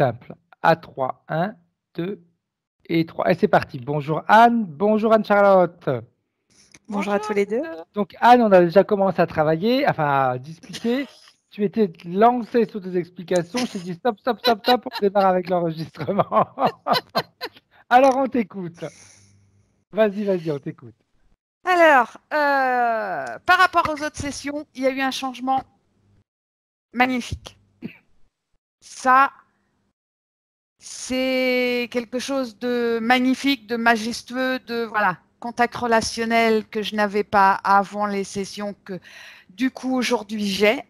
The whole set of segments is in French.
simple. À 3, 1, 2 et 3. Et c'est parti. Bonjour Anne, bonjour Anne-Charlotte. Bonjour à tous les deux. Donc Anne, on a déjà commencé à travailler, enfin à discuter. Tu étais lancée sur tes explications. Je t'ai dit stop, stop, stop, stop, on démarre avec l'enregistrement. Alors on t'écoute. Vas-y, vas-y, on t'écoute. Alors, par rapport aux autres sessions, il y a eu un changement magnifique. Ça, c'est quelque chose de magnifique, de majestueux, de voilà, contact relationnel que je n'avais pas avant les sessions, que du coup aujourd'hui j'ai.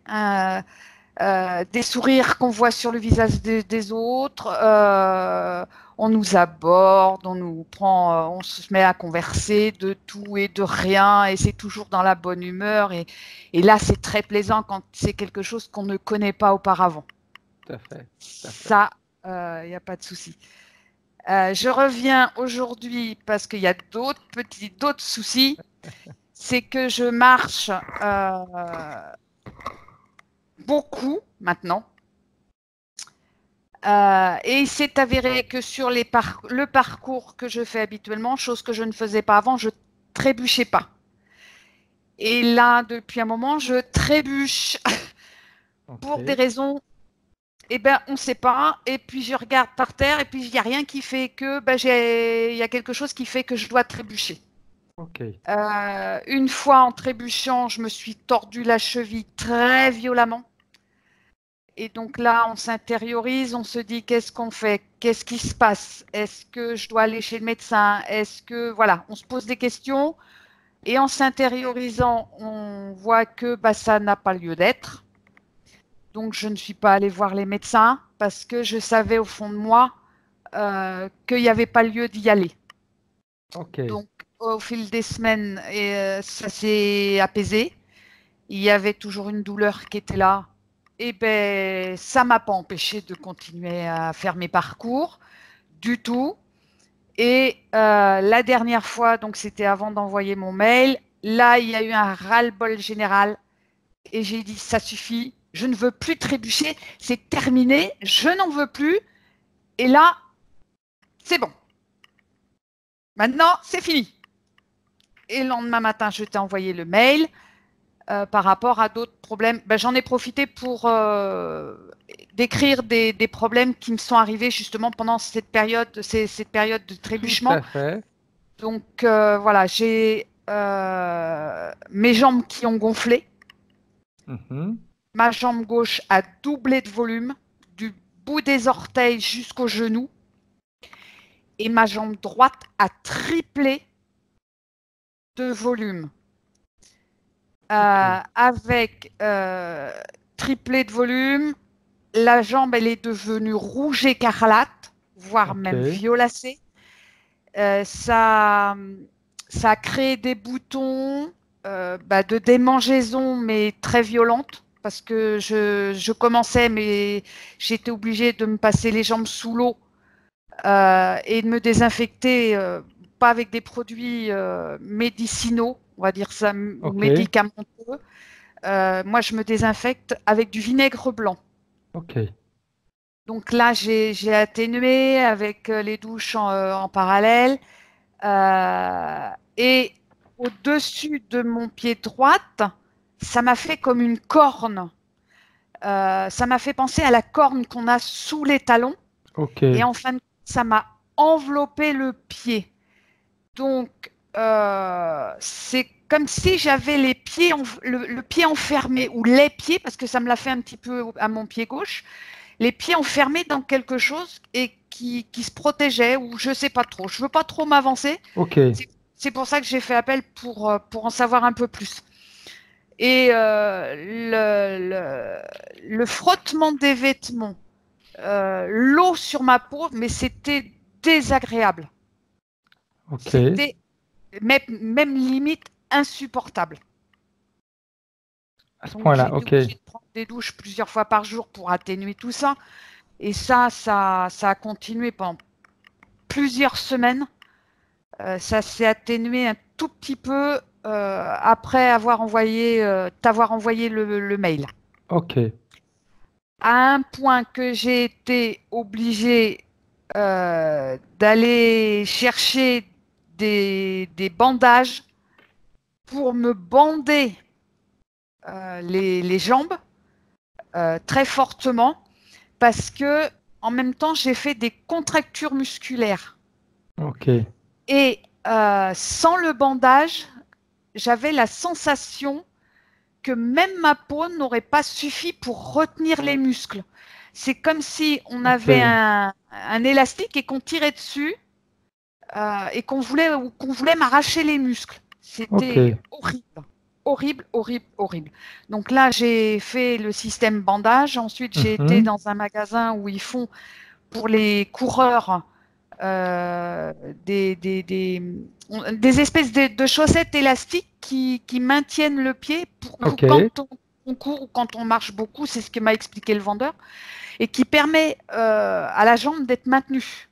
Des sourires qu'on voit sur le visage des autres, on nous aborde, on nous prend, on se met à converser de tout et de rien, et c'est toujours dans la bonne humeur. Et là, c'est très plaisant quand c'est quelque chose qu'on ne connaît pas auparavant. Tout à fait. Ça, il n'y a pas de souci. Je reviens aujourd'hui parce qu'il y a d'autres soucis. C'est que je marche beaucoup maintenant. Et il s'est avéré que sur le parcours que je fais habituellement, chose que je ne faisais pas avant, je trébuchais pas. Et là, depuis un moment, je trébuche pour des raisons, eh ben, on ne sait pas. Et puis je regarde par terre et puis il n'y a rien qui fait que, ben, il y a quelque chose qui fait que je dois trébucher. Okay. Une fois en trébuchant, je me suis tordu la cheville très violemment. Et donc là, on s'intériorise, on se dit qu'est-ce qu'on fait, qu'est-ce qui se passe, est-ce que je dois aller chez le médecin, est-ce que voilà, on se pose des questions et en s'intériorisant, on voit que ça n'a pas lieu d'être. Donc je ne suis pas allée voir les médecins parce que je savais au fond de moi qu'il n'y avait pas lieu d'y aller. Okay. Donc au fil des semaines, ça s'est apaisé. Il y avait toujours une douleur qui était là. Et ben, ça m'a pas empêché de continuer à faire mes parcours du tout. Et la dernière fois, donc c'était avant d'envoyer mon mail, là il y a eu un ras-le-bol général et j'ai dit ça suffit, je ne veux plus trébucher, c'est terminé, je n'en veux plus. Et là, c'est bon. Maintenant, c'est fini. Et le lendemain matin, je t'ai envoyé le mail. Par rapport à d'autres problèmes. J'en ai profité pour décrire des problèmes qui me sont arrivés justement pendant cette période de trébuchement. Tout à fait. Donc voilà, j'ai mes jambes qui ont gonflé. Ma jambe gauche a doublé de volume, du bout des orteils jusqu'au genou. Et ma jambe droite a triplé de volume. Avec triplé de volume, la jambe elle est devenue rouge écarlate, voire même violacée. Ça a créé des boutons de démangeaison, mais très violentes, parce que je commençais, mais j'étais obligée de me passer les jambes sous l'eau et de me désinfecter, pas avec des produits médicinaux, on va dire ça, ou médicamenteux. Moi, je me désinfecte avec du vinaigre blanc. Donc là, j'ai atténué avec les douches en parallèle. Et au-dessus de mon pied droite, ça m'a fait comme une corne. Ça m'a fait penser à la corne qu'on a sous les talons. Et en fin de compte, ça m'a enveloppé le pied. Donc, c'est comme si j'avais les pieds, le pied enfermé, ou les pieds, parce que ça me l'a fait un petit peu à mon pied gauche, les pieds enfermés dans quelque chose et qui se protégeait, ou je ne sais pas trop. Je ne veux pas trop m'avancer. C'est pour ça que j'ai fait appel pour en savoir un peu plus. Et le frottement des vêtements, l'eau sur ma peau, mais c'était désagréable. C'était même limite insupportable. À ce Donc point-là, j'ai été obligée de prendre des douches plusieurs fois par jour pour atténuer tout ça. Et ça a continué pendant plusieurs semaines. Ça s'est atténué un tout petit peu après t'avoir envoyé le mail. à un point que j'ai été obligée d'aller chercher des bandages pour me bander les jambes très fortement parce que en même temps j'ai fait des contractures musculaires. Ok. Et sans le bandage, j'avais la sensation que même ma peau n'aurait pas suffi pour retenir les muscles. C'est comme si on avait un élastique et qu'on tirait dessus et qu'on voulait m'arracher les muscles. C'était Ok. horrible. Horrible, horrible, horrible. Donc là, j'ai fait le système bandage. Ensuite, j'ai été Mhm. dans un magasin où ils font pour les coureurs euh, des, des, des, des espèces de chaussettes élastiques qui maintiennent le pied pour Ok. quand on court ou quand on marche beaucoup, c'est ce que m'a expliqué le vendeur, et qui permet à la jambe d'être maintenue.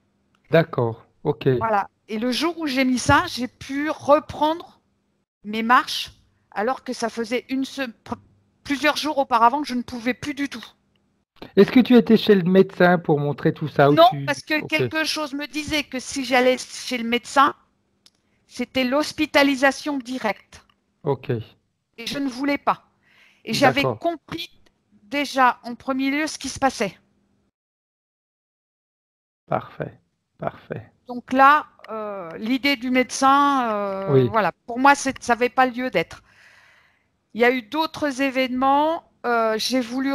D'accord. Ok. Voilà. Et le jour où j'ai mis ça, j'ai pu reprendre mes marches alors que ça faisait plusieurs jours auparavant que je ne pouvais plus du tout. Est-ce que tu étais chez le médecin pour montrer tout ça ou Non, tu... parce que Ok. quelque chose me disait que si j'allais chez le médecin, c'était l'hospitalisation directe. Ok. Et je ne voulais pas. Et j'avais D'accord. compris déjà en premier lieu ce qui se passait. Parfait. Parfait. Donc là, l'idée du médecin, Oui. voilà, pour moi, ça n'avait pas lieu d'être. Il y a eu d'autres événements. J'ai voulu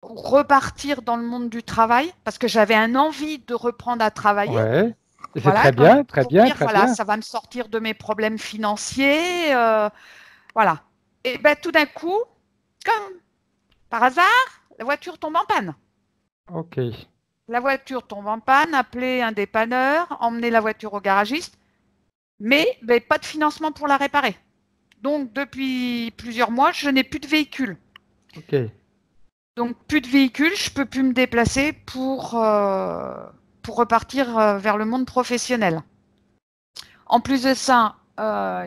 repartir dans le monde du travail parce que j'avais un envie de reprendre à travailler. Ouais. Et c'est Voilà, très comme bien, très pour bien, dire, très voilà, bien. ça va me sortir de mes problèmes financiers. Voilà. Et ben tout d'un coup, comme par hasard, la voiture tombe en panne. Ok. La voiture tombe en panne, appeler un dépanneur, emmener la voiture au garagiste, mais ben, pas de financement pour la réparer. Donc depuis plusieurs mois, je n'ai plus de véhicule. Ok. Donc plus de véhicule, je ne peux plus me déplacer pour repartir vers le monde professionnel. En plus de ça,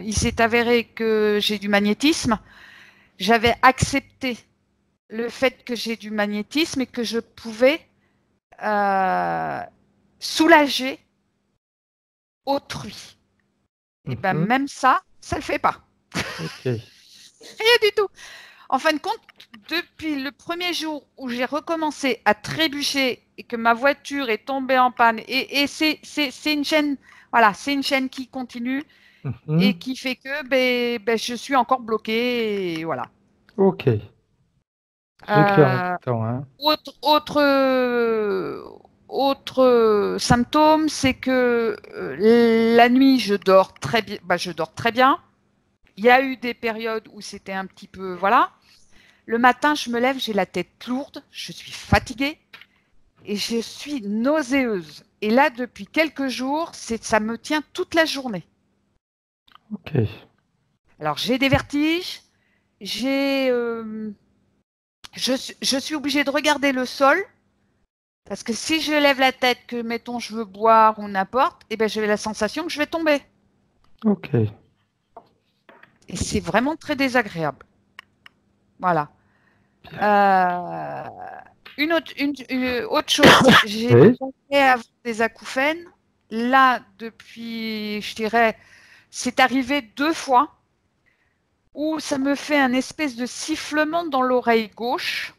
il s'est avéré que j'ai du magnétisme. J'avais accepté le fait que j'ai du magnétisme et que je pouvais euh, soulager autrui. Et bien Mhm. même ça, ça ne le fait pas. Ok. Rien du tout. En fin de compte, depuis le premier jour où j'ai recommencé à trébucher et que ma voiture est tombée en panne, et c'est une chaîne, voilà, c'est une chaîne qui continue et Mhm. qui fait que je suis encore bloquée, et voilà. Ok. Ce qui est Euh, embêtant, hein. autre symptôme, c'est que la nuit, je dors très bien. Je dors très bien. Il y a eu des périodes où c'était un petit peu, voilà. Le matin, je me lève, j'ai la tête lourde, je suis fatiguée et je suis nauséeuse. Et là, depuis quelques jours, ça me tient toute la journée. Ok. Alors, j'ai des vertiges, j'ai, je suis obligée de regarder le sol parce que si je lève la tête, que mettons je veux boire ou n'importe, eh ben, j'ai la sensation que je vais tomber. Ok. Et c'est vraiment très désagréable. Voilà. Bien. Euh, une autre chose, j'ai Oui. commencé à avoir des acouphènes. Là, depuis, je dirais, c'est arrivé 2 fois où ça me fait un espèce de sifflement dans l'oreille gauche.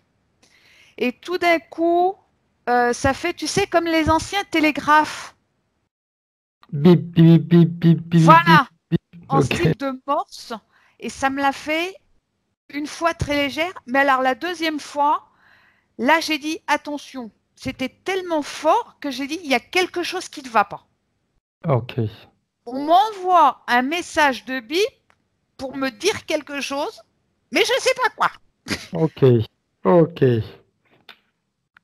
Et tout d'un coup, ça fait, tu sais, comme les anciens télégraphes. Bip, bip, bip, bip, bip, bip, Voilà, bip. en Ok. style de morse. Et ça me l'a fait une fois très légère. Mais alors, la deuxième fois, là, j'ai dit attention. C'était tellement fort que j'ai dit il y a quelque chose qui ne va pas. Ok. On m'envoie un message de bip pour me dire quelque chose, mais je ne sais pas quoi. Ok. Ok.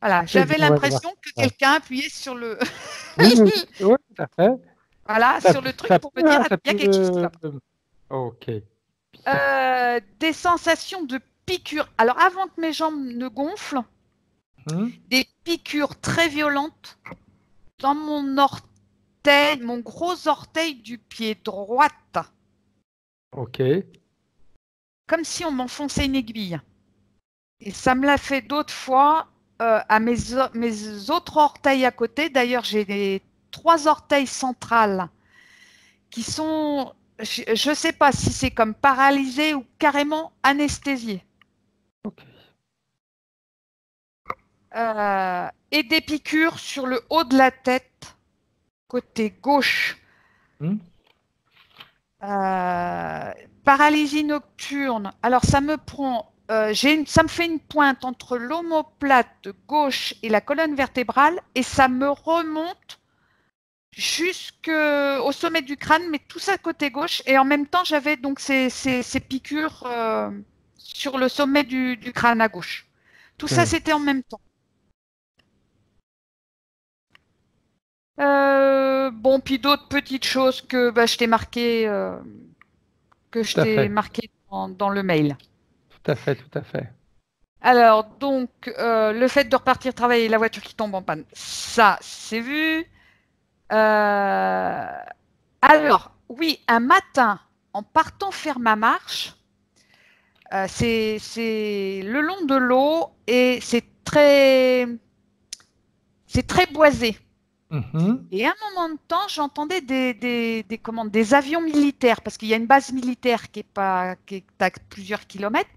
Voilà, Eh bien, j'avais on va voir l'impression que ça. quelqu'un appuyait sur le, Oui, oui, oui, tout à fait. voilà, Ça, sur le truc ça pour me peut, dire hein, ah, ça il y a peut. quelque chose qui va pas. Ok. Bien. Des sensations de piqûres. Alors avant que mes jambes ne gonflent, Hmm. des piqûres très violentes dans mon orteil, mon gros orteil du pied droite, Ok. comme si on m'enfonçait une aiguille. Et ça me l'a fait d'autres fois à mes autres orteils à côté. D'ailleurs, j'ai les 3 orteils centrales qui sont, je ne sais pas si c'est comme paralysés ou carrément anesthésiés. Ok. Et des piqûres sur le haut de la tête, côté gauche. Hmm. Paralysie nocturne. Alors, ça me prend, ça me fait une pointe entre l'omoplate gauche et la colonne vertébrale et ça me remonte jusqu'au sommet du crâne, mais tout ça côté gauche. Et en même temps, j'avais donc ces piqûres sur le sommet du crâne à gauche. Tout ça, Ok. c'était en même temps. Bon, puis d'autres petites choses que je t'ai marqué, Tout à fait. dans le mail. Tout à fait. Tout à fait. Alors, donc, le fait de repartir travailler, la voiture qui tombe en panne, ça, c'est vu. Alors, oui, un matin, en partant faire ma marche, c'est le long de l'eau et c'est très boisé. Mhm. Et à un moment de temps, j'entendais des avions militaires, parce qu'il y a une base militaire qui est à plusieurs kilomètres.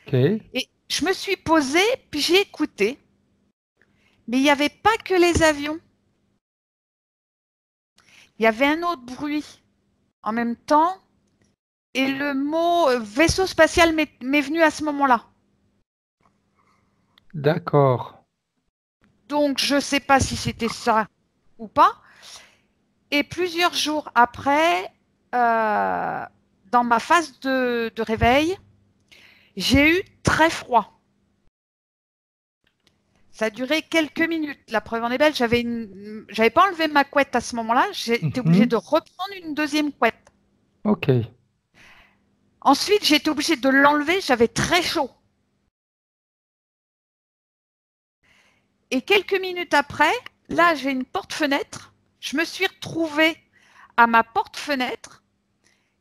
Ok. Et je me suis posée, puis j'ai écouté. Mais il n'y avait pas que les avions. Il y avait un autre bruit en même temps. Et le mot vaisseau spatial m'est venu à ce moment-là. D'accord. Donc, je ne sais pas si c'était ça ou pas. Et plusieurs jours après, dans ma phase de réveil, j'ai eu très froid. Ça a duré quelques minutes. La preuve en est belle, j'avais pas enlevé ma couette à ce moment-là. J'ai été obligée Mhm. de reprendre une deuxième couette. Ok. Ensuite, j'ai été obligée de l'enlever. J'avais très chaud. Et quelques minutes après, là, j'ai une porte-fenêtre. Je me suis retrouvée à ma porte-fenêtre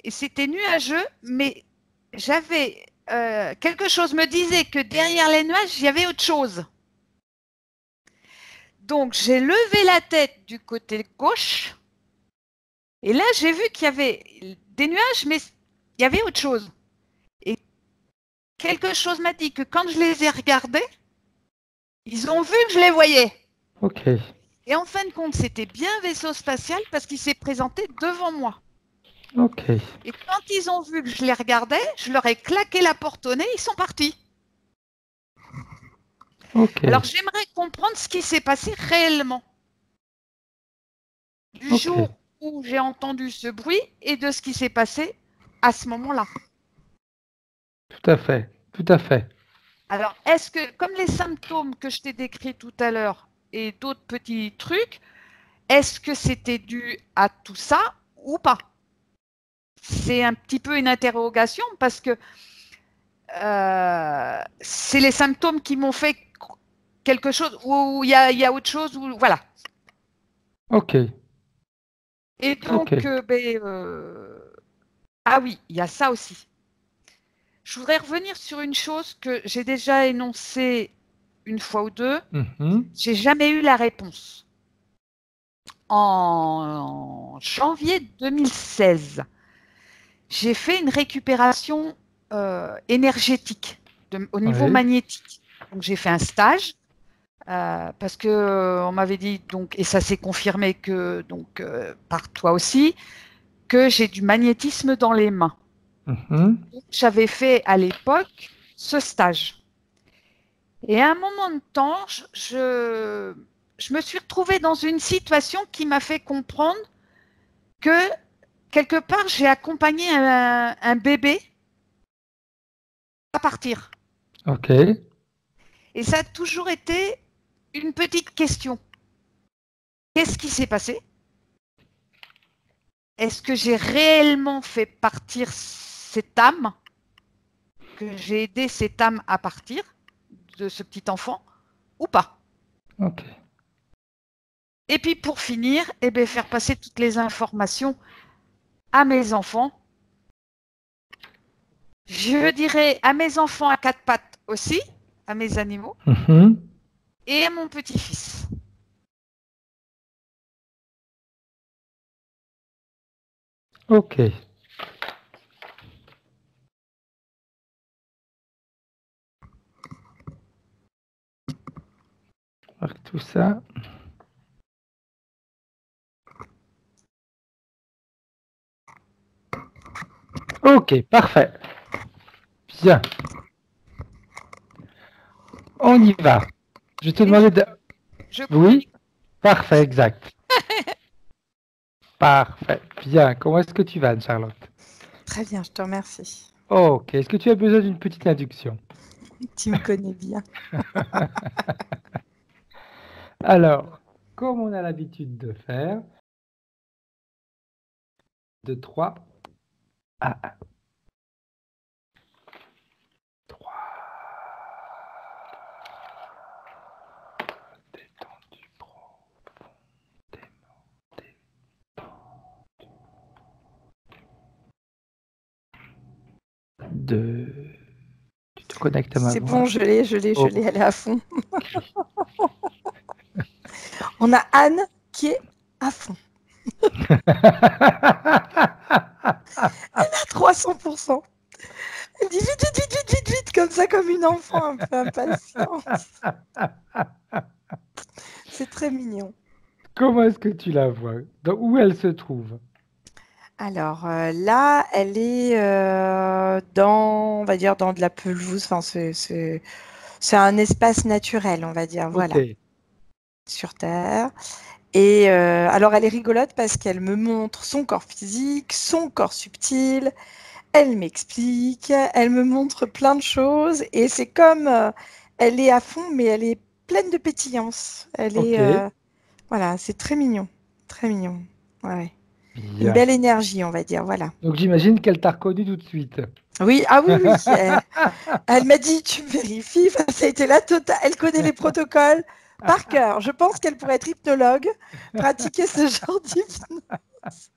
et c'était nuageux, mais j'avais quelque chose me disait que derrière les nuages, il y avait autre chose. Donc, j'ai levé la tête du côté gauche et là, j'ai vu qu'il y avait des nuages, mais il y avait autre chose. Et quelque chose m'a dit que quand je les ai regardés, ils ont vu que je les voyais. Ok. Et en fin de compte, c'était bien un vaisseau spatial parce qu'il s'est présenté devant moi. Ok. Et quand ils ont vu que je les regardais, je leur ai claqué la porte au nez, ils sont partis. Ok. Alors j'aimerais comprendre ce qui s'est passé réellement du Ok. jour où j'ai entendu ce bruit et de ce qui s'est passé à ce moment-là. Tout à fait. Tout à fait. Alors est-ce que, comme les symptômes que je t'ai décrits tout à l'heure et d'autres petits trucs, est-ce que c'était dû à tout ça ou pas? C'est un petit peu une interrogation parce que c'est les symptômes qui m'ont fait quelque chose ou il y a autre chose ou voilà. Ok. Et Ok. donc, ah oui, il y a ça aussi. Je voudrais revenir sur une chose que j'ai déjà énoncée une fois ou deux. Mhm. J'ai jamais eu la réponse. En janvier 2016, j'ai fait une récupération énergétique au niveau Oui. magnétique. Donc j'ai fait un stage parce que on m'avait dit donc et ça s'est confirmé que donc par toi aussi que j'ai du magnétisme dans les mains. Mhm. J'avais fait à l'époque ce stage. Et à un moment de temps, je me suis retrouvée dans une situation qui m'a fait comprendre que quelque part, j'ai accompagné un bébé à partir. Ok. Et ça a toujours été une petite question. Qu'est-ce qui s'est passé? Est-ce que j'ai réellement fait partir cette âme? Que j'ai aidé cette âme à partir de ce petit enfant ou pas? Ok. Et puis pour finir, eh bien, faire passer toutes les informations à mes enfants. Je dirais à mes enfants à quatre pattes aussi, à mes animaux Mhm. et à mon petit-fils. Ok. Marque tout ça. Ok, parfait. Bien. On y va. Je vais te demander de... Je crois. Oui, parfait, exact. Parfait. Bien. Comment est-ce que tu vas, Anne-Charlotte? Très bien, je te remercie. Ok. Est-ce que tu as besoin d'une petite induction? Tu me connais bien. Alors, comme on a l'habitude de faire, de 3 à 1. 3. Détendu profondément. De... Tu te connectes à ma C'est voix. bon, je l'ai, Oh. elle est à fond. On a Anne qui est à fond. Elle a 300%. Elle dit vite, vite, vite, vite, vite, vite, comme ça, comme une enfant un peu impatiente. C'est très mignon. Comment est-ce que tu la vois? Où elle se trouve? Alors là, elle est dans, on va dire, dans de la pelouse. Enfin, c'est un espace naturel, on va dire, voilà, Ok. sur Terre. Et alors, elle est rigolote parce qu'elle me montre son corps physique, son corps subtil. Elle m'explique, elle me montre plein de choses. Et c'est comme, elle est à fond, mais elle est pleine de pétillance. Elle est, Ok. voilà, c'est très mignon, très mignon. Ouais. Une Bien. belle énergie, on va dire, voilà. Donc j'imagine qu'elle t'a reconnu tout de suite. Oui, ah oui, oui. Elle m'a dit, tu vérifies. Enfin, ça a été la totale. Elle connaît les protocoles par cœur. Je pense qu'elle pourrait être hypnologue, pratiquer ce genre d'hypnose.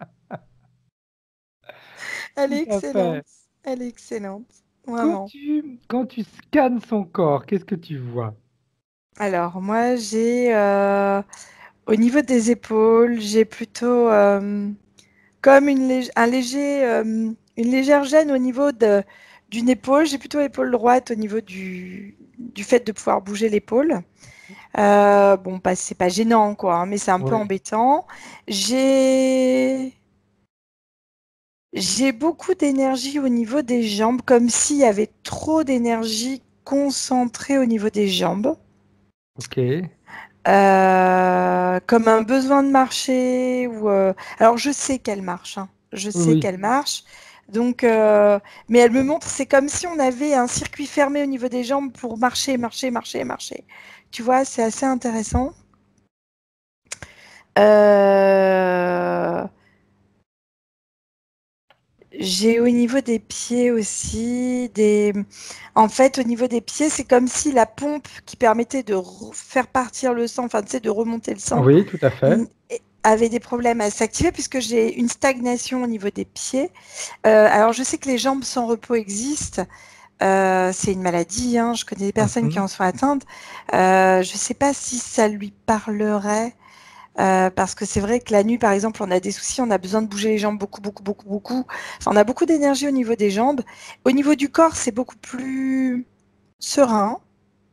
Elle est Tout à excellente. fait. Elle est excellente. Quand Vraiment. tu scannes son corps, qu'est-ce que tu vois? Alors, moi, j'ai au niveau des épaules, j'ai plutôt comme une légère gêne au niveau d'une épaule. J'ai plutôt épaule droite au niveau du fait de pouvoir bouger l'épaule. Bon, c'est pas gênant, quoi, hein, mais c'est un peu Oui. embêtant. J'ai j'ai beaucoup d'énergie au niveau des jambes, comme s'il y avait trop d'énergie concentrée au niveau des jambes. Ok. Comme un besoin de marcher ou alors je sais qu'elle marche, hein. Je Oui, sais oui. qu'elle marche. Donc, mais elle me montre, c'est comme si on avait un circuit fermé au niveau des jambes pour marcher, marcher, marcher, marcher. Tu vois, c'est assez intéressant. Euh, J'ai au niveau des pieds aussi des. En fait, au niveau des pieds, c'est comme si la pompe qui permettait de faire partir le sang, enfin, tu sais, de remonter le sang, Oui, tout à fait. avait des problèmes à s'activer puisque j'ai une stagnation au niveau des pieds. Alors, je sais que les jambes sans repos existent. C'est une maladie, hein. Je connais des personnes qui Mhm. en sont atteintes. Je ne sais pas si ça lui parlerait. Parce que c'est vrai que la nuit, par exemple, on a des soucis, on a besoin de bouger les jambes beaucoup, beaucoup, beaucoup, beaucoup. Enfin, on a beaucoup d'énergie au niveau des jambes. Au niveau du corps, c'est beaucoup plus serein.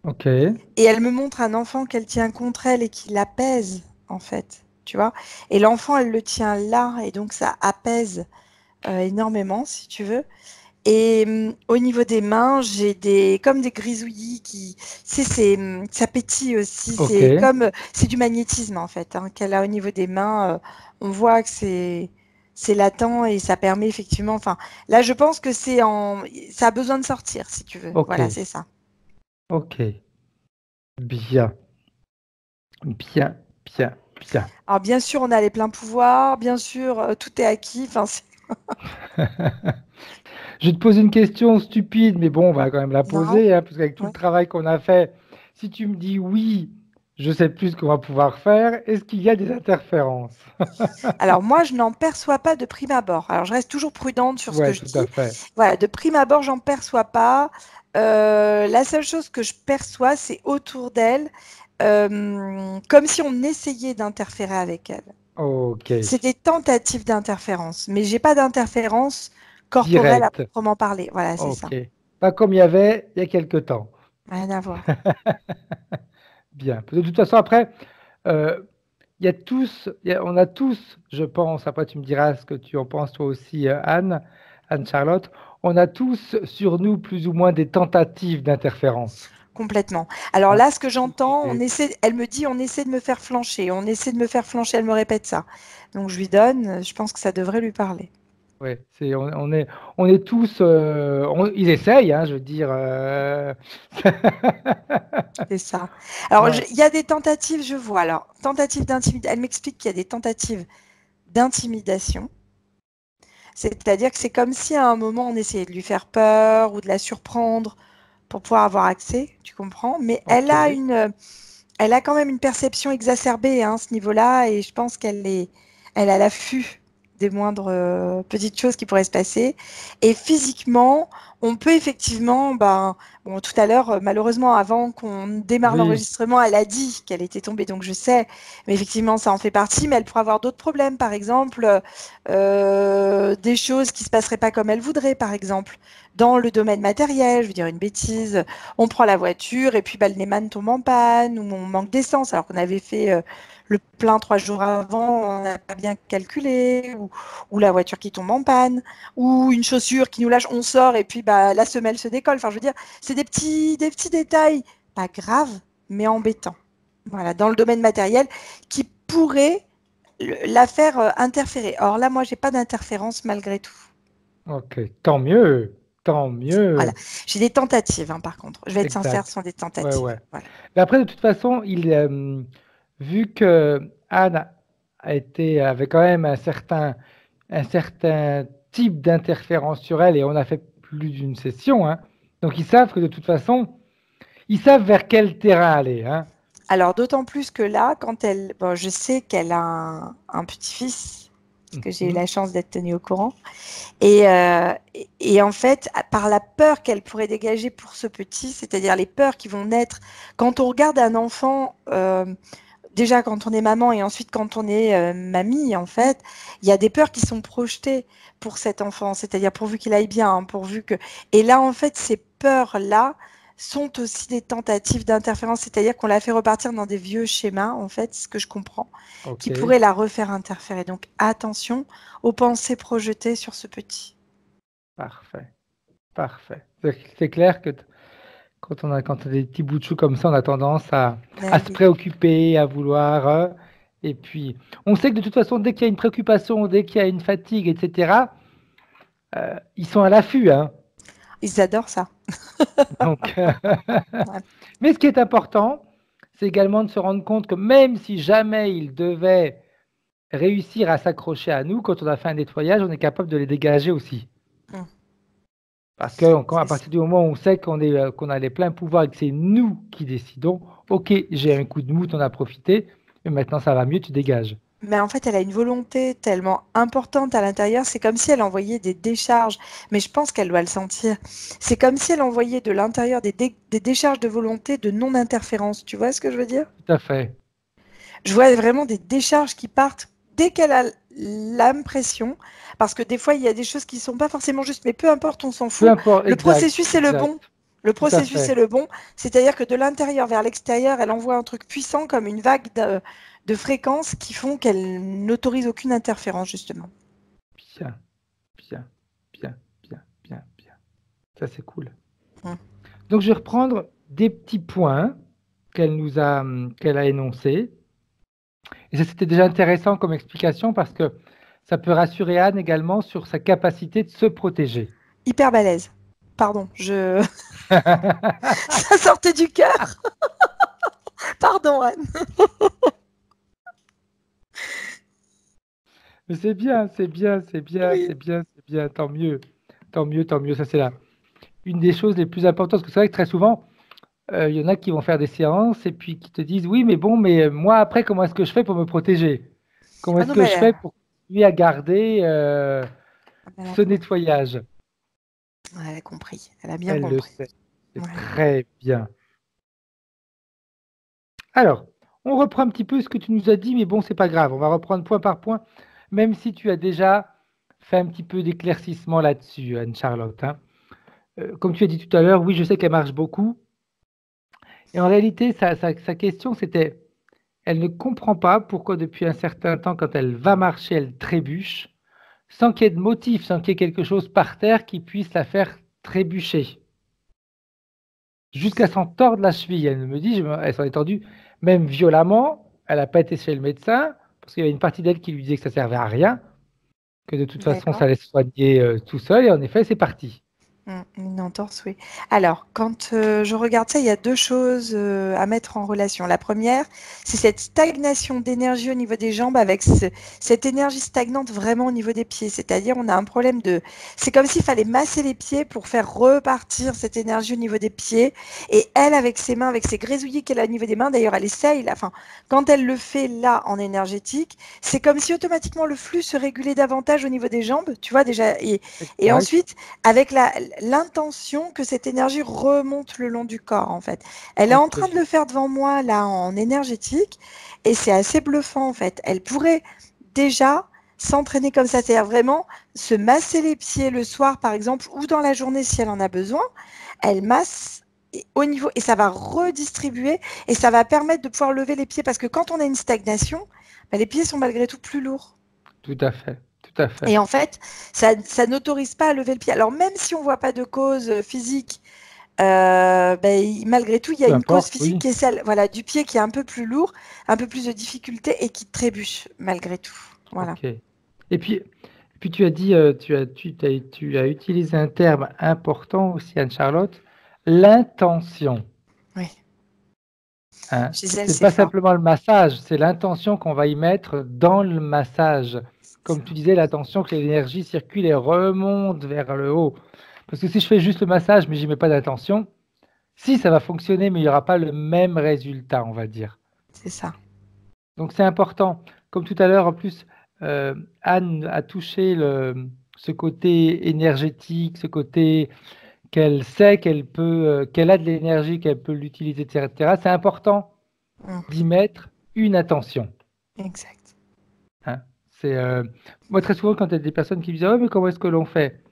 Ok. Et elle me montre un enfant qu'elle tient contre elle et qui l'apaise, en fait. Tu vois? Et l'enfant, elle le tient là, et donc ça apaise énormément, si tu veux. Et au niveau des mains, j'ai comme des grisouillis qui, tu sais, ça pétille aussi. Ok. C'est du magnétisme en fait, hein, qu'elle a au niveau des mains. On voit que c'est latent et ça permet effectivement. Enfin, là, je pense que ça a besoin de sortir, si tu veux. Ok. Voilà, c'est ça. Ok. Bien. Bien. Bien. Bien. Alors bien sûr, on a les pleins pouvoirs. Bien sûr, tout est acquis. Enfin, Je vais te poser une question stupide, mais bon, on va quand même la non, poser, hein, parce qu'avec tout le ouais. travail qu'on a fait, si tu me dis oui, je sais plus ce qu'on va pouvoir faire. Est-ce qu'il y a des interférences? Alors moi, je n'en perçois pas de prime abord. Alors je reste toujours prudente sur ce que Ouais, je tout à dis. fait. Voilà, de prime abord, j'en perçois pas. La seule chose que je perçois, c'est autour d'elle, comme si on essayait d'interférer avec elle. Ok. C'est des tentatives d'interférence, mais j'ai pas d'interférence corporelle à Direct. proprement parler. Voilà, c'est ça. Ok. Pas comme il y avait il y a quelque temps. Rien à voir. Bien. De toute façon, après, euh, on a tous, je pense, après tu me diras ce que tu en penses toi aussi, Anne-Charlotte, on a tous sur nous plus ou moins des tentatives d'interférence. Complètement. Alors Hein. là, ce que j'entends, Et- elle me dit, on essaie de me faire flancher, on essaie de me faire flancher, elle me répète ça. Donc je lui donne, je pense que ça devrait lui parler. ouais, on est tous, ils essayent, hein, je veux dire. C'est ça. Alors, Ouais, il y a des tentatives, je vois. Alors, tentative d'intimidation. Elle m'explique qu'il y a des tentatives d'intimidation. C'est-à-dire que c'est comme si à un moment on essayait de lui faire peur ou de la surprendre pour pouvoir avoir accès, tu comprends? Mais ok. elle a quand même une perception exacerbée hein, à ce niveau-là et je pense elle a l'affût des moindres petites choses qui pourraient se passer. Et physiquement, on peut effectivement, ben, bon, tout à l'heure, malheureusement, avant qu'on démarre Oui, l'enregistrement, elle a dit qu'elle était tombée, donc je sais, mais effectivement, ça en fait partie, mais elle pourrait avoir d'autres problèmes, par exemple, des choses qui se passeraient pas comme elle voudrait, par exemple, dans le domaine matériel, je veux dire une bêtise, on prend la voiture et puis bah, le Neyman tombe en panne ou on manque d'essence alors qu'on avait fait le plein 3 jours avant, on n'a pas bien calculé ou la voiture qui tombe en panne ou une chaussure qui nous lâche, on sort et puis bah, la semelle se décolle. Enfin, je veux dire, c'est des petits détails, pas graves, mais embêtants. Voilà, dans le domaine matériel qui pourraient la faire interférer. Or là, moi, j'ai pas d'interférence malgré tout. ok. Tant mieux, tant Voilà, mieux. j'ai des tentatives, hein, par contre. Je vais être sincère, Exact. ce sont des Ouais, tentatives. ouais. Voilà. Mais après, de toute façon, vu que Anne avait quand même un certain type d'interférence sur elle, et on a fait plus d'une session, hein, donc ils savent que de toute façon, ils savent vers quel terrain aller, hein. Alors, d'autant plus que là, bon, je sais qu'elle a un petit-fils, parce que j'ai eu Mhm. la chance d'être tenue au courant. Et en fait, par la peur qu'elle pourrait dégager pour ce petit, c'est-à-dire les peurs qui vont naître quand on regarde un enfant, déjà quand on est maman et ensuite quand on est mamie, en fait, il y a des peurs qui sont projetées pour cet enfant, c'est-à-dire pourvu qu'il aille bien, hein, pourvu que. Et là, en fait, ces peurs-là sont aussi des tentatives d'interférence, c'est-à-dire qu'on la fait repartir dans des vieux schémas, en fait, ce que je comprends, qui Ok, pourraient la refaire interférer. Donc attention aux pensées projetées sur ce petit. parfait, parfait. C'est clair que quand on a des petits bouts de chou comme ça, on a tendance à Ben se oui, préoccuper, à vouloir, et puis, on sait que de toute façon, dès qu'il y a une préoccupation, dès qu'il y a une fatigue, etc., ils sont à l'affût, hein. ils adorent ça. Donc, Ouais. mais ce qui est important, c'est également de se rendre compte que même si jamais ils devaient réussir à s'accrocher à nous, quand on a fait un nettoyage, on est capable de les dégager aussi. Mm. Parce que à C'est ça. partir du moment où on sait qu'on a les pleins pouvoirs et que c'est nous qui décidons, ok, j'ai un coup de mou, on a profité, mais maintenant ça va mieux, tu dégages. Mais en fait, elle a une volonté tellement importante à l'intérieur, c'est comme si elle envoyait des décharges, mais je pense qu'elle doit le sentir. C'est comme si elle envoyait de l'intérieur des décharges de volonté de non-interférence. Tu vois ce que je veux dire? Tout à fait. Je vois vraiment des décharges qui partent dès qu'elle a l'impression, parce que des fois, il y a des choses qui ne sont pas forcément justes, mais peu importe, on s'en Peu fout. importe, Le exact, processus est le bon. exact, Le tout à processus est fait. le bon, c'est-à-dire que de l'intérieur vers l'extérieur, elle envoie un truc puissant comme une vague de fréquences qui font qu'elle n'autorise aucune interférence, justement. Bien, bien, bien, bien, bien, bien. Ça, c'est cool. Mm. Donc, je vais reprendre des petits points qu'elle a énoncés. Et ça, c'était déjà intéressant comme explication parce que ça peut rassurer Anne également sur sa capacité de se protéger. Hyper balèze. Pardon, ça sortait du cœur. Pardon, Anne. Mais c'est bien, c'est bien, c'est bien, Oui. c'est bien, c'est bien, tant mieux, tant mieux, tant mieux. Ça, c'est là une des choses les plus importantes parce que c'est vrai que très souvent, il y en a qui vont faire des séances et puis qui te disent, oui, mais bon, mais moi, après, comment est-ce que je fais pour me protéger? Comment Ah est-ce non, que mais je fais pour continuer à garder elle a, ce nettoyage? elle a compris. Elle a bien Elle le compris. sait. C'est Ouais. très bien. Alors, on reprend un petit peu ce que tu nous as dit, mais bon, c'est pas grave. On va reprendre point par point, même si tu as déjà fait un petit peu d'éclaircissement là-dessus, Anne-Charlotte, hein. Comme tu as dit tout à l'heure, oui, je sais qu'elle marche beaucoup. Et en réalité, sa question, c'était, elle ne comprend pas pourquoi depuis un certain temps, quand elle va marcher, elle trébuche, sans qu'il y ait de motif, sans qu'il y ait quelque chose par terre qui puisse la faire trébucher. Jusqu'à s'en tordre la cheville. Elle me dit, elle s'en est tordue même violemment. Elle n'a pas été chez le médecin, parce qu'il y avait une partie d'elle qui lui disait que ça servait à rien, que de toute façon, ça D'accord. allait se soigner tout seul, et en effet, c'est parti. Une entorse, oui. Alors, quand je regarde ça, il y a deux choses à mettre en relation. La première, c'est cette stagnation d'énergie au niveau des jambes avec cette énergie stagnante vraiment au niveau des pieds. C'est-à-dire, on a un problème de... C'est comme s'il fallait masser les pieds pour faire repartir cette énergie au niveau des pieds. Et elle, avec ses mains, avec ses grésouillis qu'elle a au niveau des mains, d'ailleurs, elle essaye, là, enfin, quand elle le fait là, en énergétique, c'est comme si automatiquement le flux se régulait davantage au niveau des jambes, tu vois, déjà. Et Exact. ensuite, avec l'intention que cette énergie remonte le long du corps, en fait. Elle est en Ok. train de le faire devant moi, là, en énergétique, et c'est assez bluffant, en fait. Elle pourrait déjà s'entraîner comme ça, c'est-à-dire vraiment se masser les pieds le soir, par exemple, ou dans la journée si elle en a besoin. Elle masse au niveau, et ça va redistribuer, et ça va permettre de pouvoir lever les pieds, parce que quand on a une stagnation, ben, les pieds sont malgré tout plus lourds. Tout à fait. Tout à fait. Et en fait, ça n'autorise pas à lever le pied. Alors même si on ne voit pas de cause physique, malgré tout, il y a Peu une cause importe, physique oui. qui est celle, voilà, du pied qui est un peu plus lourd, un peu plus de difficulté et qui trébuche malgré tout. Voilà. Ok. Et puis tu as dit, tu as utilisé un terme important aussi, Anne-Charlotte, l'intention. Oui. Hein. Chez elle, C'est c'est pas fort. simplement le massage, c'est l'intention qu'on va y mettre dans le massage. Comme tu disais, l'intention que l'énergie circule et remonte vers le haut. Parce que si je fais juste le massage, mais j'y mets pas d'intention, si ça va fonctionner, mais il n'y aura pas le même résultat, on va dire. C'est ça. Donc c'est important. Comme tout à l'heure, en plus, Anne a touché ce côté énergétique, ce côté qu'elle sait qu'elle peut, qu'elle a de l'énergie, qu'elle peut l'utiliser, etc. C'est important Mm. d'y mettre une attention. Exact. Hein. Moi, très souvent, quand il y a des personnes qui me disent, oh, mais comment est-ce que l'on fait?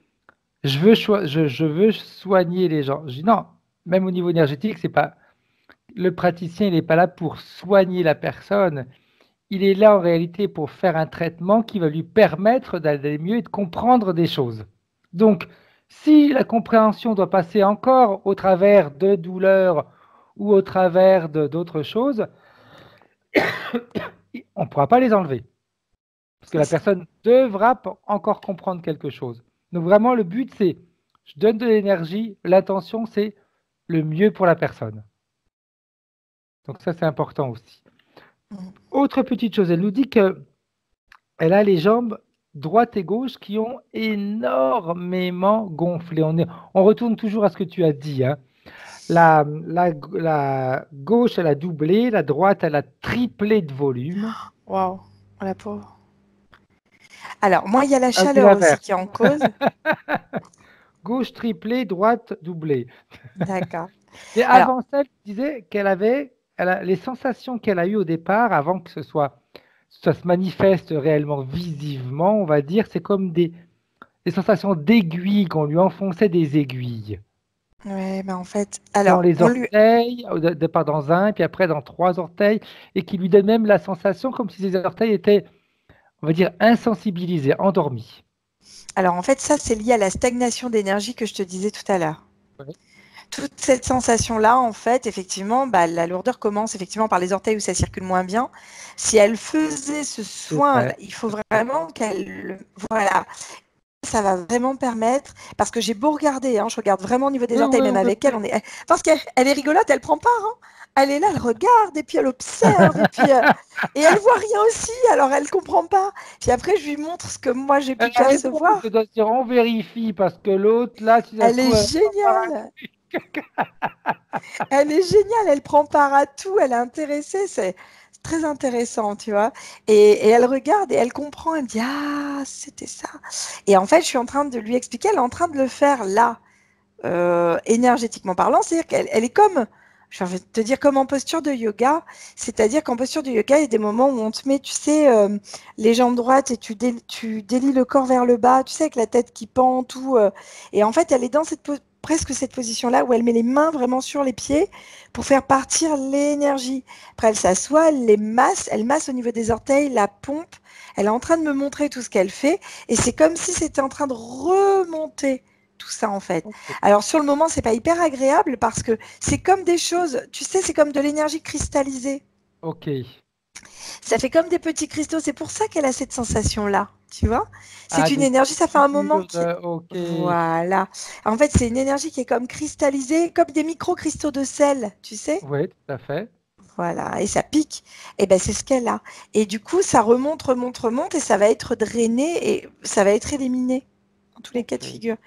Je veux soigner les gens. Je dis non, même au niveau énergétique, c'est pas le praticien, il n'est pas là pour soigner la personne. Il est là en réalité pour faire un traitement qui va lui permettre d'aller mieux et de comprendre des choses. Donc, si la compréhension doit passer encore au travers de douleurs ou au travers d'autres choses, on ne pourra pas les enlever. Parce que C'est la ça. personne devra encore comprendre quelque chose. Donc vraiment, le but, c'est, je donne de l'énergie, l'intention, c'est le mieux pour la personne. Donc ça, c'est important aussi. Mm. Autre petite chose, elle nous dit que elle a les jambes droite et gauche qui ont énormément gonflé. On retourne toujours à ce que tu as dit, hein. La gauche, elle a doublé, la droite, elle a triplé de volume. Waouh. La pauvre. Alors, moi, il y a la Ah, c'est chaleur aussi l'inverse. qui est en cause. Gauche triplé, droite doublée. D'accord. Et Alors, avant ça, elle disait qu'elle avait les sensations qu'elle a eues au départ, avant que ça se manifeste réellement visivement, on va dire, c'est comme des sensations d'aiguilles, qu'on lui enfonçait des aiguilles ouais, ben en fait, dans alors, les on lui, orteils, au départ dans un, puis après dans 3 orteils, et qui lui donne même la sensation comme si ses orteils étaient, on va dire, insensibilisés, endormis. alors en fait, ça, c'est lié à la stagnation d'énergie que je te disais tout à l'heure. Ouais. Toute cette sensation-là, en fait, effectivement, bah, la lourdeur commence effectivement par les orteils où ça circule moins bien. Si elle faisait ce C'est soin, vrai. il faut vraiment qu'elle, voilà, ça va vraiment permettre, parce que j'ai beau regarder, hein, je regarde vraiment au niveau des Oui, orteils, oui, même oui, avec elle, parce qu'elle elle est rigolote, elle prend part, hein. Elle est là, elle regarde, et puis elle observe, et elle voit rien aussi, alors elle comprend pas. Puis après, je lui montre ce que moi j'ai pu Elle a raison, percevoir. je dois dire, on vérifie, parce que l'autre, là, si ça se Elle est trouve, elle va pas géniale. Elle est géniale, elle prend part à tout, elle est intéressée, c'est très intéressant, tu vois. Et elle regarde et elle comprend, elle me dit, ah, c'était ça. Et en fait, je suis en train de lui expliquer, elle est en train de le faire là, énergétiquement parlant, c'est-à-dire qu'elle est comme, j'ai envie de te dire, comme en posture de yoga, c'est-à-dire qu'en posture de yoga, il y a des moments où on te met, tu sais, les jambes droites et tu délies le corps vers le bas, tu sais, avec la tête qui pend, tout. Et en fait, elle est dans presque cette position-là où elle met les mains vraiment sur les pieds pour faire partir l'énergie. Après, elle s'assoit, elle masse au niveau des orteils, la pompe. Elle est en train de me montrer tout ce qu'elle fait et c'est comme si c'était en train de remonter tout ça en fait. Ok. Alors sur le moment, c'est pas hyper agréable parce que c'est comme des choses, tu sais, c'est comme de l'énergie cristallisée. Ok. Ça fait comme des petits cristaux. C'est pour ça qu'elle a cette sensation-là, tu vois. C'est Ah, une des énergie, ça fait un moment piqûres. qui... Ok. Voilà. En fait, c'est une énergie qui est comme cristallisée, comme des micro-cristaux de sel, tu sais. Oui, tout à fait. Voilà, et ça pique. Et ben c'est ce qu'elle a. Et du coup, ça remonte, et ça va être drainé et ça va être éliminé dans tous les cas de Ok. figure.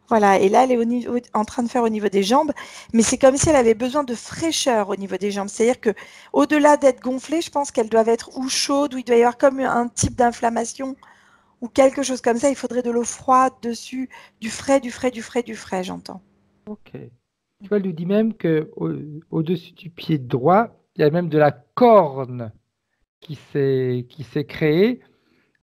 Voilà, et là, elle est en train de faire au niveau des jambes, mais c'est comme si elle avait besoin de fraîcheur au niveau des jambes. C'est-à-dire que, au-delà d'être gonflée, je pense qu'elles doivent être ou chaudes, ou il doit y avoir comme un type d'inflammation, ou quelque chose comme ça. Il faudrait de l'eau froide dessus, du frais, j'entends. Ok. Tu vois, elle nous dit même que au-dessus du pied droit, il y a même de la corne qui s'est créée.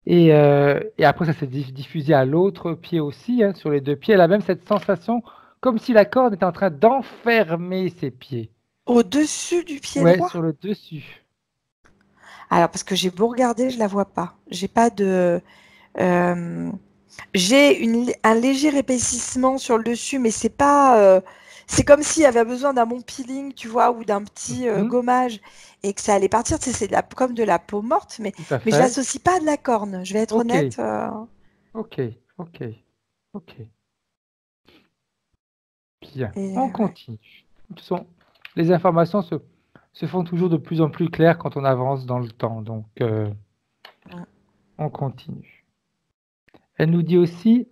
Et après, ça s'est diffusé à l'autre pied aussi, hein, sur les deux pieds. Elle a même cette sensation comme si la corde était en train d'enfermer ses pieds. Au-dessus du pied Ouais, droit? sur le dessus. Alors, parce que j'ai beau regarder, je la vois pas. J'ai pas de... euh, j'ai un léger épaississement sur le dessus, mais c'est pas. C'est comme s'il y avait besoin d'un bon peeling, tu vois, ou d'un petit Mhm, gommage, et que ça allait partir. Tu sais, c'est comme de la peau morte, tout à mais je fait. l'associe pas à de la corne. Je vais être Ok, honnête. ok, ok, ok. Bien, Et, on ouais. continue. De toute façon, les informations se font toujours de plus en plus claires quand on avance dans le temps. Donc, Mm. on continue. Elle nous dit aussi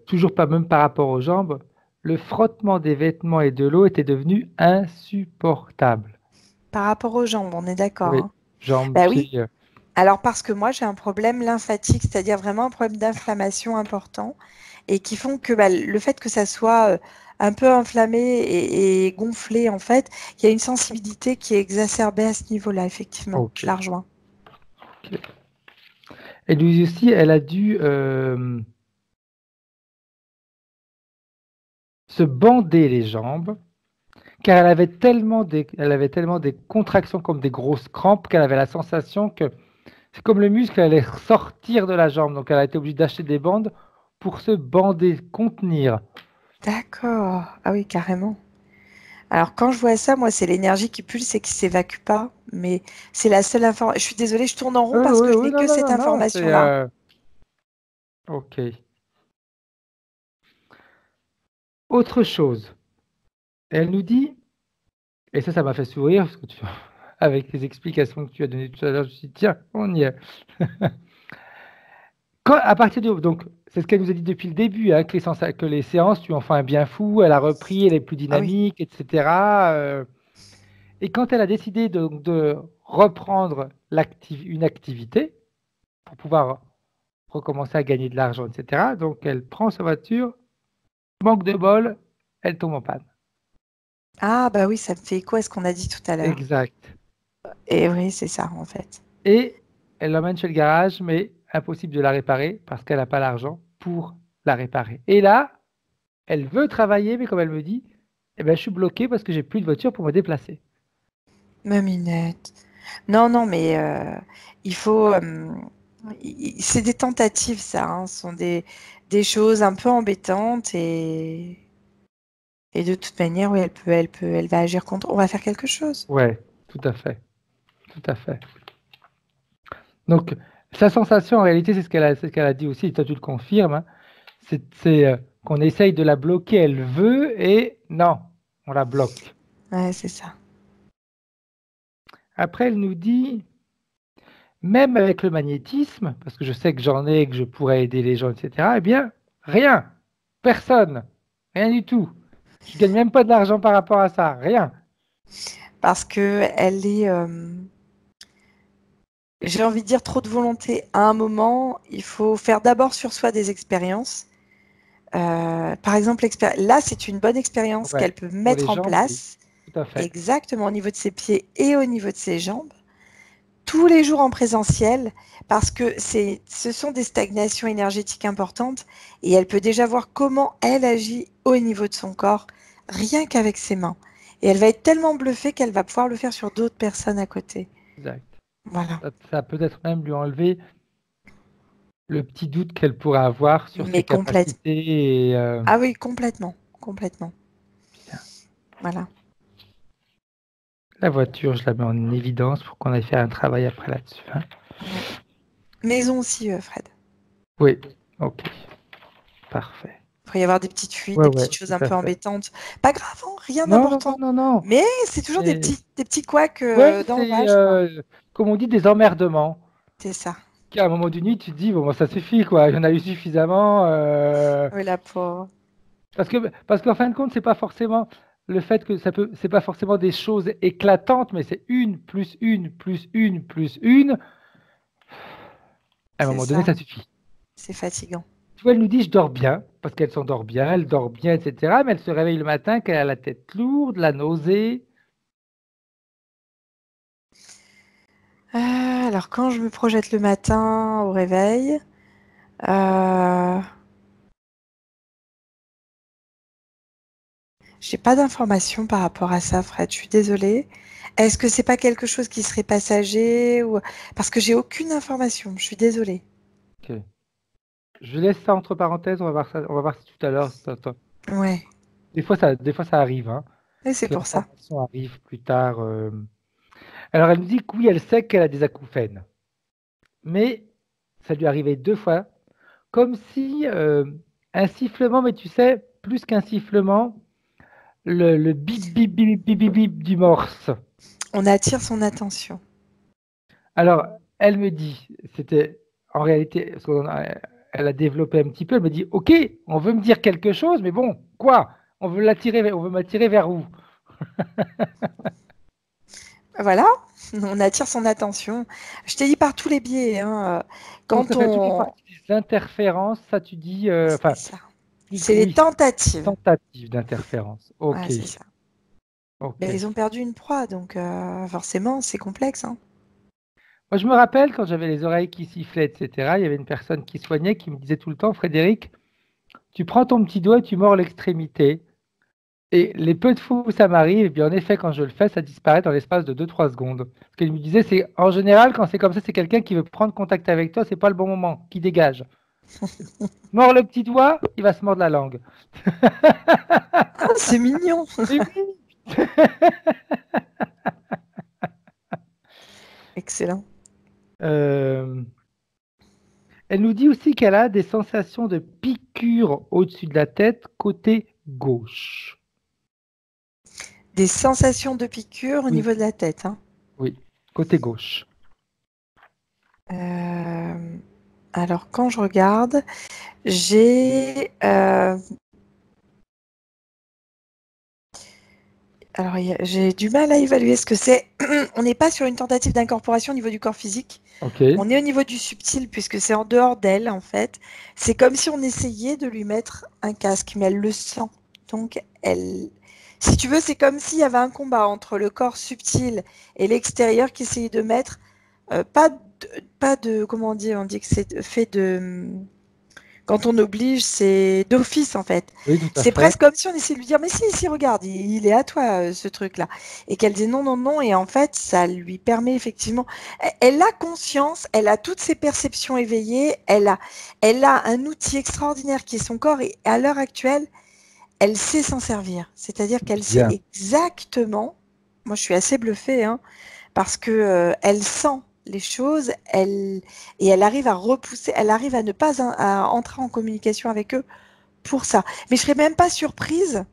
toujours pas même par rapport aux jambes, le frottement des vêtements et de l'eau était devenu insupportable. Par rapport aux jambes, on est d'accord, Oui, hein. jambes, Bah pieds. oui. Alors parce que moi j'ai un problème lymphatique, c'est-à-dire vraiment un problème d'inflammation important, et qui font que bah, le fait que ça soit un peu inflammé et gonflé, en fait, il y a une sensibilité qui est exacerbée à ce niveau-là, effectivement. Ok. Je la rejoins. Ok. Et lui aussi, elle a dû se bander les jambes, car elle avait tellement des contractions comme des grosses crampes qu'elle avait la sensation que c'est comme le muscle allait sortir de la jambe. Donc elle a été obligée d'acheter des bandes pour se bander, contenir. D'accord. Ah oui, carrément. Alors quand je vois ça, moi c'est l'énergie qui pulse et qui s'évacue pas, mais c'est la seule information. Je suis désolée, je tourne en rond Oui, parce oui, que je oui, n'ai non, que non, cette non, non, c'est information-là. ok. Autre chose, elle nous dit, et ça m'a fait sourire, parce que avec les explications que tu as données tout à l'heure, je me suis dit, tiens, on y est. À partir de, donc, c'est ce qu'elle nous a dit depuis le début, hein, que les séances lui ont fait un bien fou, elle a repris, elle est plus Ah oui. dynamique, etc. Et quand elle a décidé de reprendre une activité pour pouvoir recommencer à gagner de l'argent, etc., donc elle prend sa voiture, manque de bol, elle tombe en panne. Ah bah oui, ça me fait écho à ce qu'on a dit tout à l'heure. Exact. Et oui, c'est ça en fait. Et elle l'emmène chez le garage, mais impossible de la réparer parce qu'elle n'a pas l'argent pour la réparer. Et là, elle veut travailler, mais comme elle me dit, eh ben, je suis bloqué parce que j'ai plus de voiture pour me déplacer. Maminette. Non, non, mais il faut. C'est des tentatives, ça, hein. Ce sont des choses un peu embêtantes et de toute manière, oui, elle va agir contre. On va faire quelque chose. Ouais, tout à fait, tout à fait. Donc, sa sensation, en réalité, c'est ce qu'elle a dit aussi, et toi tu le confirmes, hein, c'est qu'on essaye de la bloquer, elle veut, et non, on la bloque. Ouais, c'est ça. Après, elle nous dit, même avec le magnétisme, parce que je sais que j'en ai, que je pourrais aider les gens, etc., eh bien, rien, personne. Rien du tout. Tu gagnes même pas de l'argent par rapport à ça. Rien. Parce que elle est, j'ai envie de dire, trop de volonté. À un moment, il faut faire d'abord sur soi des expériences. Par exemple, là, c'est une bonne expérience Ouais. qu'elle peut Pour les mettre en jambes, oui. place, Tout à fait. exactement au niveau de ses pieds et au niveau de ses jambes, tous les jours en présentiel, parce que ce sont des stagnations énergétiques importantes et elle peut déjà voir comment elle agit au niveau de son corps, rien qu'avec ses mains. Et elle va être tellement bluffée qu'elle va pouvoir le faire sur d'autres personnes à côté. Exact. Voilà. Ça peut-être même lui enlever le petit doute qu'elle pourrait avoir sur ses Mais complètement. capacités. Et, Ah oui, complètement. Complètement. bien. Voilà. La voiture, je la mets en évidence pour qu'on aille faire un travail après là-dessus. Hein. Ouais. Maison aussi, Fred. Oui, ok, parfait. Il pourrait y avoir des petites fuites, Ouais, des ouais, petites choses tout un à peu fait. embêtantes. Pas grave, hein, rien Non, non, non, d'important. non, non. Mais c'est toujours Et- des petits couacs ouais, dans c'est, l'orage, quoi. comme on dit, des emmerdements. C'est ça. Qu'à un moment du nuit, tu te dis, bon, ça suffit, quoi. Il y en a eu suffisamment. Oui, la pauvre. Parce qu'en fin de compte, c'est pas forcément le fait que c'est pas forcément des choses éclatantes, mais c'est une, plus une, plus une, plus une. À un C'est moment donné, ça. ça suffit. C'est fatigant. Tu vois, elle nous dit, je dors bien, parce qu'elle s'endort bien, elle dort bien, etc. Mais elle se réveille le matin, qu'elle a la tête lourde, la nausée. Alors, quand je me projette le matin au réveil, j'ai pas d'informations par rapport à ça, Fred. Je suis désolée. Est-ce que c'est pas quelque chose qui serait passager ou parce que j'ai aucune information. Je suis désolée. Ok. Je laisse ça entre parenthèses, on va voir si tout à l'heure. Ouais, Des fois, ça arrive, hein, et c'est que pour ça. l'information arrive plus tard. Alors, elle nous dit que oui, elle sait qu'elle a des acouphènes, mais ça lui arrivait 2 fois, comme si un sifflement, mais tu sais, plus qu'un sifflement, le bip, bip, bip, bip, bip, bip du morse. On attire son attention. Alors, elle me dit, c'était en réalité, elle a développé un petit peu, elle me dit, OK, on veut me dire quelque chose, mais bon, quoi? On veut m'attirer vers où? Voilà, on attire son attention. Je t'ai dit par tous les biais, hein, Donc, quand ça fait toujours on... partie des interférences, ça tu dis, C'est enfin, ça. plus, C'est les oui, tentatives. tentative d'interférence. Ouais, OK, c'est ça. OK. Mais ils ont perdu une proie, donc forcément, c'est complexe, hein. Moi, je me rappelle quand j'avais les oreilles qui sifflaient, etc., il y avait une personne qui soignait qui me disait tout le temps, Frédéric, tu prends ton petit doigt et tu mords l'extrémité. Et les peu de fois où ça m'arrive, eh bien en effet, quand je le fais, ça disparaît dans l'espace de 2-3 secondes. Ce qu'il me disait, c'est en général, quand c'est comme ça, c'est quelqu'un qui veut prendre contact avec toi, c'est pas le bon moment, qui dégage. Mord le petit doigt, il va se mordre la langue. Ah, c'est mignon. Mais oui. Excellent. Euh, Elle nous dit aussi qu'elle a des sensations de piqûre au-dessus de la tête, côté gauche. Des sensations de piqûre au Oui, niveau de la tête, hein. oui, côté gauche. Alors, quand je regarde, j'ai... alors, j'ai du mal à évaluer ce que c'est. On n'est pas sur une tentative d'incorporation au niveau du corps physique. Ok. On est au niveau du subtil, puisque c'est en dehors d'elle, en fait. C'est comme si on essayait de lui mettre un casque, mais elle le sent. Donc, si tu veux, c'est comme s'il y avait un combat entre le corps subtil et l'extérieur qui essayait de mettre, pas de, comment dire, on dit que c'est fait de, quand on oblige, c'est d'office en fait. Oui, tout à C'est fait. presque comme si on essayait de lui dire, mais si, regarde, il est à toi ce truc-là. Et qu'elle dit non, non, non. Et en fait, ça lui permet effectivement. Elle a conscience, elle a toutes ses perceptions éveillées, elle a un outil extraordinaire qui est son corps. Et à l'heure actuelle, elle sait s'en servir. C'est-à-dire qu'elle sait Bien. exactement. Moi, je suis assez bluffée, hein, parce que elle sent les choses, et elle arrive à repousser, elle arrive à ne pas à entrer en communication avec eux pour ça. Mais je serais même pas surprise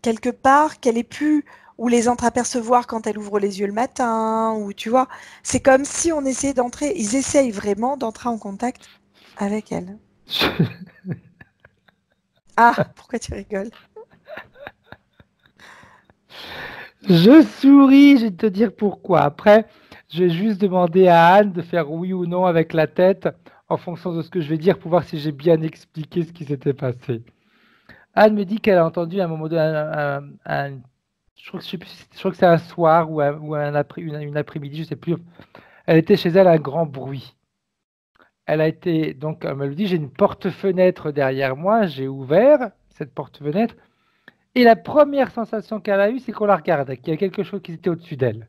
quelque part qu'elle ait pu ou les entreapercevoir quand elle ouvre les yeux le matin, ou tu vois, c'est comme si on essayait d'entrer, ils essayent vraiment d'entrer en contact avec elle. Ah, pourquoi tu rigoles? Je souris, je vais te dire pourquoi. Après, je vais juste demander à Anne de faire oui ou non avec la tête en fonction de ce que je vais dire pour voir si j'ai bien expliqué ce qui s'était passé. Anne me dit qu'elle a entendu à un moment donné, je crois que, je sais plus, je crois que c'est un soir ou une après-midi, je sais plus. Elle était chez elle, un grand bruit. Elle a été, donc, elle me dit, j'ai une porte-fenêtre derrière moi, j'ai ouvert cette porte-fenêtre, et la première sensation qu'elle a eue, c'est qu'on la regardait, qu'il y a quelque chose qui était au-dessus d'elle.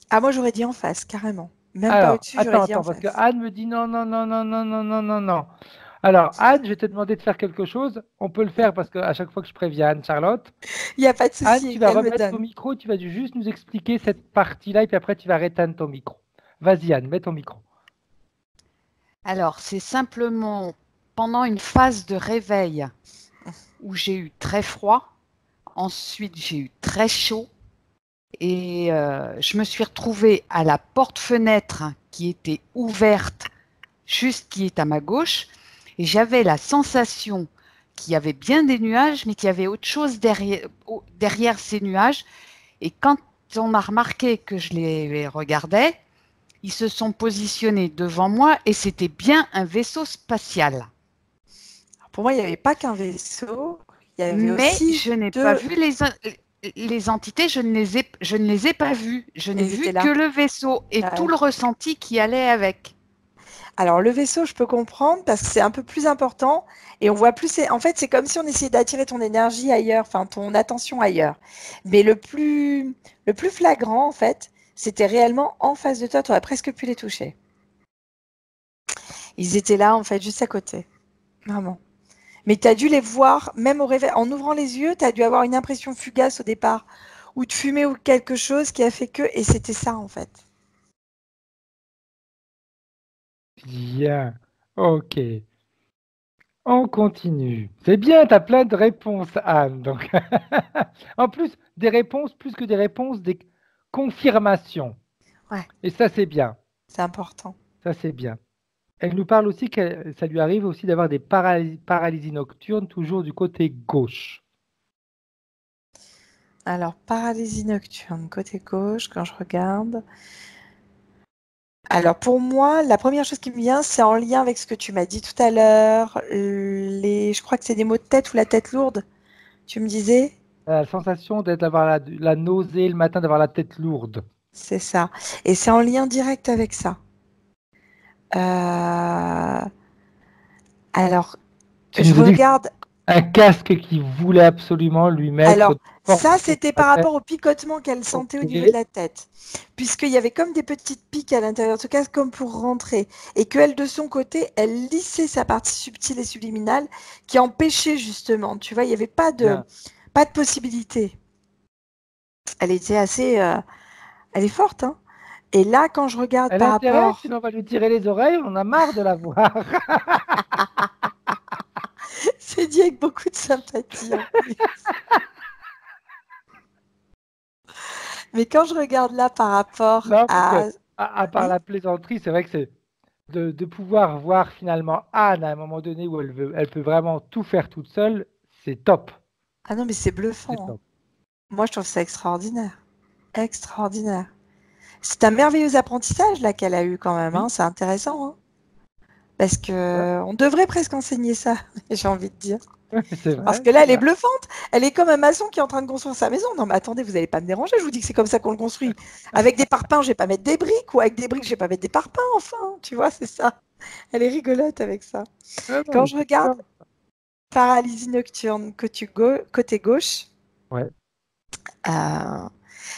Ah, moi, j'aurais dit en face, carrément. Même pas Alors, au-dessus, j'aurais attends, dit en attends, parce que face. Anne me dit non, non, non, non, non, non, non, non, non. Alors, Anne, je vais te demander de faire quelque chose. On peut le faire parce qu'à chaque fois que je préviens Anne-Charlotte, Il n'y a pas de Anne, souci, tu vas elle me remettre ton donne. micro, tu vas juste nous expliquer cette partie-là, et puis après, tu vas réteindre ton micro. Vas-y, Anne, mets ton micro. Alors, c'est simplement pendant une phase de réveil où j'ai eu très froid, ensuite j'ai eu très chaud et je me suis retrouvée à la porte-fenêtre qui était ouverte, juste qui est à ma gauche, et j'avais la sensation qu'il y avait bien des nuages, mais qu'il y avait autre chose derrière ces nuages. Et quand on a remarqué que je les regardais, ils se sont positionnés devant moi et c'était bien un vaisseau spatial. Pour moi, il n'y avait pas qu'un vaisseau, il y avait Mais aussi je n'ai pas deux. vu les entités, je ne les ai pas vues. Je n'ai Ils vu étaient que là. le vaisseau et tout Ouais. le ressenti qui allait avec. Alors, le vaisseau, je peux comprendre parce que c'est un peu plus important et on voit plus. En fait, c'est comme si on essayait d'attirer ton énergie ailleurs, enfin ton attention ailleurs. Mais le plus flagrant, en fait, c'était réellement en face de toi. Tu aurais presque pu les toucher. Ils étaient là, en fait, juste à côté. Vraiment. Mais tu as dû les voir, même au réveil. En ouvrant les yeux, tu as dû avoir une impression fugace au départ, ou de fumée ou quelque chose qui a fait que. Et c'était ça, en fait. Bien. Ok. On continue. C'est bien, tu as plein de réponses, Anne. Donc, en plus, des réponses, plus que des réponses, des confirmations. Ouais, Et ça, c'est bien. c'est important. Ça, c'est bien. Elle nous parle aussi que ça lui arrive aussi d'avoir des paralysies nocturnes, toujours du côté gauche. Alors, paralysie nocturne, côté gauche, quand je regarde. Alors, pour moi, la première chose qui me vient, c'est en lien avec ce que tu m'as dit tout à l'heure. Je crois que c'est des maux de tête ou la tête lourde, tu me disais? La sensation d'avoir la nausée le matin, d'avoir la tête lourde. C'est ça. Et c'est en lien direct avec ça. Euh, Alors, Tu je nous as dit que regarde. un casque qu'il voulait absolument lui mettre Alors, de force ça, contre c'était la par tête. rapport au picotement qu'elle sentait au Ok. niveau de la tête. Puisqu'il y avait comme des petites piques à l'intérieur, en tout cas comme pour rentrer. Et qu'elle, de son côté, elle lissait sa partie subtile et subliminale qui empêchait justement. Tu vois, il n'y avait Bien. pas de possibilité. Elle était assez. Elle est forte, hein. Et là, quand je regarde Elle par a intérêt, rapport. sinon on va lui tirer les oreilles, on en a marre de la voir. C'est dit avec beaucoup de sympathie en plus. Mais quand je regarde là par rapport Non, parce à. que, à part Oui, la plaisanterie, c'est vrai que c'est de pouvoir voir finalement Anne à un moment donné où elle peut vraiment tout faire toute seule, c'est top. ah non, mais c'est C'est bluffant, hein. top. Moi, je trouve ça extraordinaire. Extraordinaire. C'est un merveilleux apprentissage là qu'elle a eu quand même, hein. Oui, C'est intéressant, hein. Parce ouais, que on devrait presque enseigner ça, j'ai envie de dire. c'est Parce vrai, que là, c'est elle est vrai. bluffante. Elle est comme un maçon qui est en train de construire sa maison. Non, mais attendez, vous n'allez pas me déranger. Je vous dis que c'est comme ça qu'on le construit. Avec des parpaings, je vais pas mettre des briques, ou avec des briques, je vais pas mettre des parpaings. Enfin, tu vois, c'est ça. Elle est rigolote avec ça. Ah non, Quand mais je c'est regarde top. paralysie nocturne côté gauche, Ouais, euh,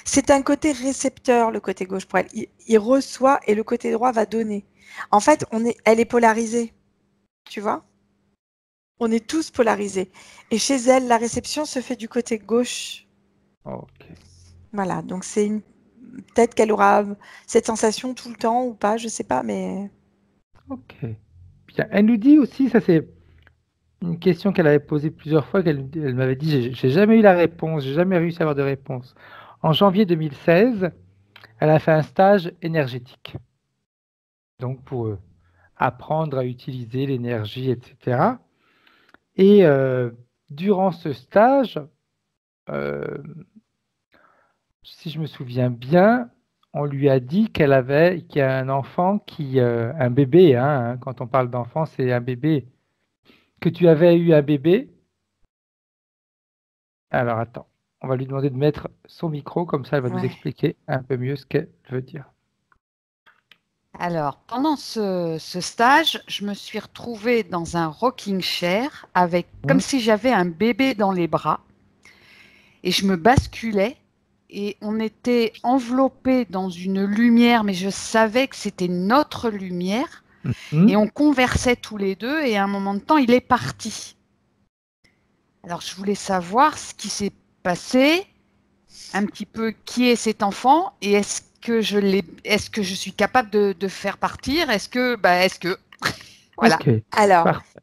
c'est un côté récepteur, le côté gauche pour elle. Il reçoit et le côté droit va donner. En fait, elle est polarisée, tu vois. On est tous polarisés. Et chez elle, la réception se fait du côté gauche. ok, Voilà, donc peut-être qu'elle aura cette sensation tout le temps ou pas, je sais pas, mais ok. Bien. Elle nous dit aussi, ça c'est une question qu'elle avait posée plusieurs fois, elle m'avait dit, j'ai jamais eu la réponse, j'ai jamais réussi à avoir de réponse. En janvier 2016, elle a fait un stage énergétique. Donc pour apprendre à utiliser l'énergie, etc. Et durant ce stage, si je me souviens bien, on lui a dit qu'il y a un enfant un bébé, hein, quand on parle d'enfant, c'est un bébé, que tu avais eu un bébé. Alors attends, on va lui demander de mettre son micro, comme ça elle va nous Ouais. expliquer un peu mieux ce qu'elle veut dire. Alors, pendant ce stage, je me suis retrouvée dans un rocking chair avec, comme Hum, si j'avais un bébé dans les bras et je me basculais et on était enveloppés dans une lumière, mais je savais que c'était notre lumière et hum. on conversait tous les deux et à un moment de temps, il est parti. Alors, je voulais savoir ce qui s'est passé, un petit peu qui est cet enfant et est-ce que je suis capable de faire partir? Est-ce que, voilà. Ok, Alors, parfait.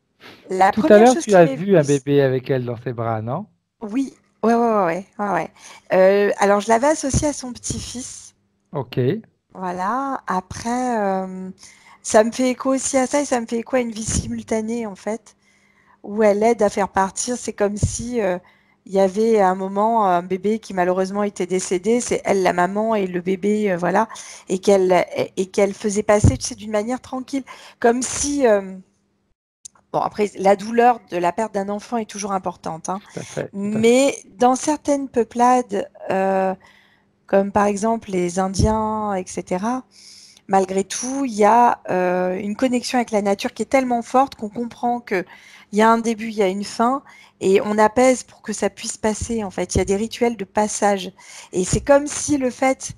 la Tout à première l'heure, chose tu qui as m'est vu un venue, bébé avec elle dans ses bras, non? oui, ouais, ouais, ouais, ouais, ouais, ouais. Alors, je l'avais associé à son petit-fils. Ok, Voilà. Après, ça me fait écho aussi à ça et ça me fait écho à une vie simultanée, en fait, où elle aide à faire partir. C'est comme si il y avait à un moment un bébé qui malheureusement était décédé. C'est elle, la maman, et le bébé, voilà, et qu'elle faisait passer, tu sais, d'une manière tranquille, comme si. Bon, après, la douleur de la perte d'un enfant est toujours importante, hein, tout à fait, tout à fait. mais dans certaines peuplades, comme par exemple les Indiens, etc., malgré tout, il y a une connexion avec la nature qui est tellement forte qu'on comprend qu'il y a un début, il y a une fin, et on apaise pour que ça puisse passer, en fait. Il y a des rituels de passage. Et c'est comme si le fait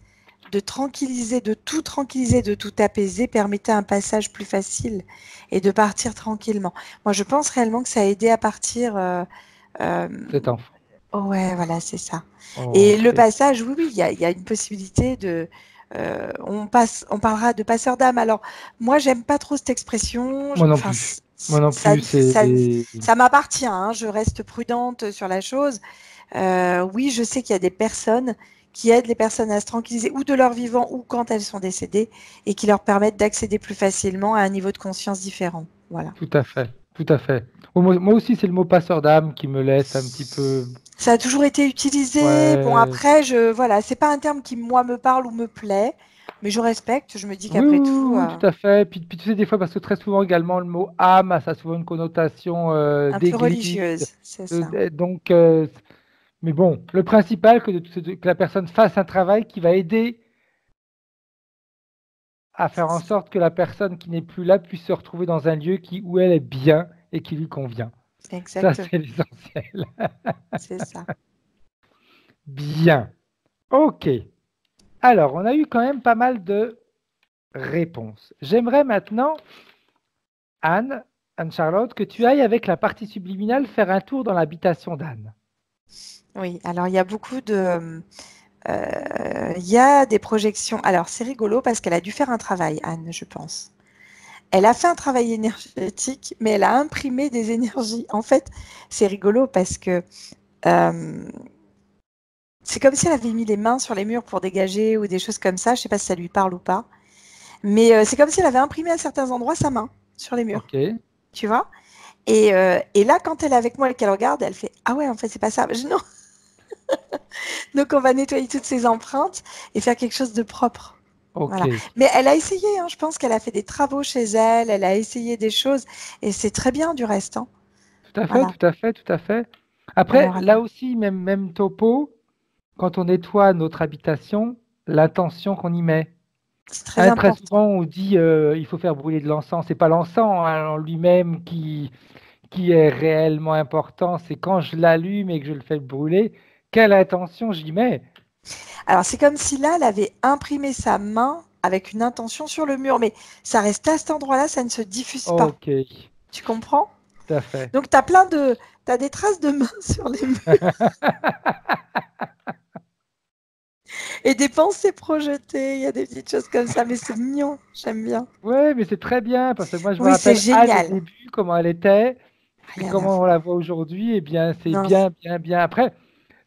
de tranquilliser, de tout apaiser, permettait un passage plus facile et de partir tranquillement. Moi, je pense réellement que ça a aidé à partir. Euh, Cet enfant. Ouais, voilà, c'est ça. Et le Ok. passage, oui, oui, il y a une possibilité de. On parlera de passeur d'âme. Alors, moi, j'aime pas trop cette expression. Moi non Enfin, plus. Moi non ça, plus, c'est... ça, ça m'appartient, hein, je reste prudente sur la chose. Oui, je sais qu'il y a des personnes qui aident les personnes à se tranquilliser, ou de leur vivant, ou quand elles sont décédées, et qui leur permettent d'accéder plus facilement à un niveau de conscience différent. Voilà. Tout à fait, tout à fait. Moi aussi, c'est le mot passeur d'âme qui me laisse un petit peu... Ça a toujours été utilisé. Bon, Ouais. après, voilà, c'est pas un terme qui, moi, me parle ou me plaît, mais je respecte. Je me dis Oui, qu'après oui, oui, tout, oui, tout à fait. Puis tu sais, des fois, parce que très souvent également, le mot âme, ça a souvent une connotation un peu d'église. religieuse, c'est ça. Donc, mais bon, le principal, que la personne fasse un travail qui va aider à faire en sorte que la personne qui n'est plus là puisse se retrouver dans un lieu où elle est bien et qui lui convient. Ça, Exactement, c'est l'essentiel. c'est ça. Bien. OK. Alors, on a eu quand même pas mal de réponses. J'aimerais maintenant, Anne, Anne-Charlotte, que tu ailles avec la partie subliminale faire un tour dans l'habitation d'Anne. Oui, alors il y a beaucoup de. Il y a des projections. Alors, c'est rigolo parce qu'elle a dû faire un travail, Anne, je pense. Elle a fait un travail énergétique, mais elle a imprimé des énergies. En fait, c'est rigolo parce que c'est comme si elle avait mis les mains sur les murs pour dégager ou des choses comme ça. Je ne sais pas si ça lui parle ou pas. Mais c'est comme si elle avait imprimé à certains endroits sa main sur les murs. OK. Tu vois? Et là, quand elle est avec moi et qu'elle regarde, elle fait ah ouais, en fait, c'est pas ça. Non. Donc, on va nettoyer toutes ces empreintes et faire quelque chose de propre. Voilà. OK. Mais elle a essayé, hein, je pense qu'elle a fait des travaux chez elle, elle a essayé des choses et c'est très bien du reste, hein. Tout à fait, Voilà. tout à fait, tout à fait. Après, Alors, là attends. aussi, même topo, quand on nettoie notre habitation, l'intention qu'on y met. C'est très Hein, très important. souvent, on dit il faut faire brûler de l'encens. C'est pas l'encens hein, en lui-même qui est réellement important. C'est quand je l'allume et que je le fais brûler, quelle intention j'y mets. Alors, c'est comme si là, elle avait imprimé sa main avec une intention sur le mur, mais ça reste à cet endroit-là, ça ne se diffuse pas. Ok, Tu comprends? tout à fait. Donc, t'as des traces de main sur les murs et des pensées projetées. Il y a des petites choses comme ça, mais c'est mignon. J'aime bien. Ouais, mais c'est très bien parce que moi, je me Oui, c'est rappelle Anne au génial. début, comment elle était et Rien à comment on la voir. voit aujourd'hui. Eh bien, c'est Non, bien, bien, bien. Après,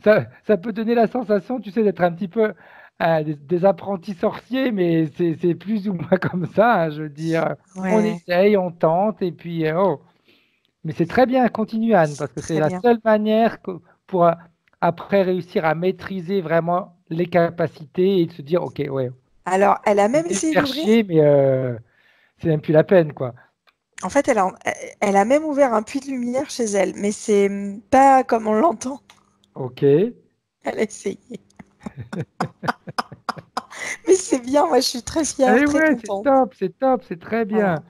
ça peut donner la sensation, tu sais, d'être un petit peu des apprentis sorciers, mais c'est plus ou moins comme ça. Hein, je veux dire, on ouais. essaye, on tente, et puis, oh. Mais c'est très bien, continue Anne, parce que c'est Très la bien. seule manière pour après réussir à maîtriser vraiment les capacités et de se dire, ok, ouais, Alors, elle a même je vais essayé faire d'ouvrir. chier, mais c'est même plus la peine, quoi. En fait, elle a même ouvert un puits de lumière chez elle, mais c'est pas comme on l'entend. Ok. Elle a essayé. Mais c'est bien, moi je suis très fière, Allez, très ouais, contente. c'est top, c'est très Voilà. bien,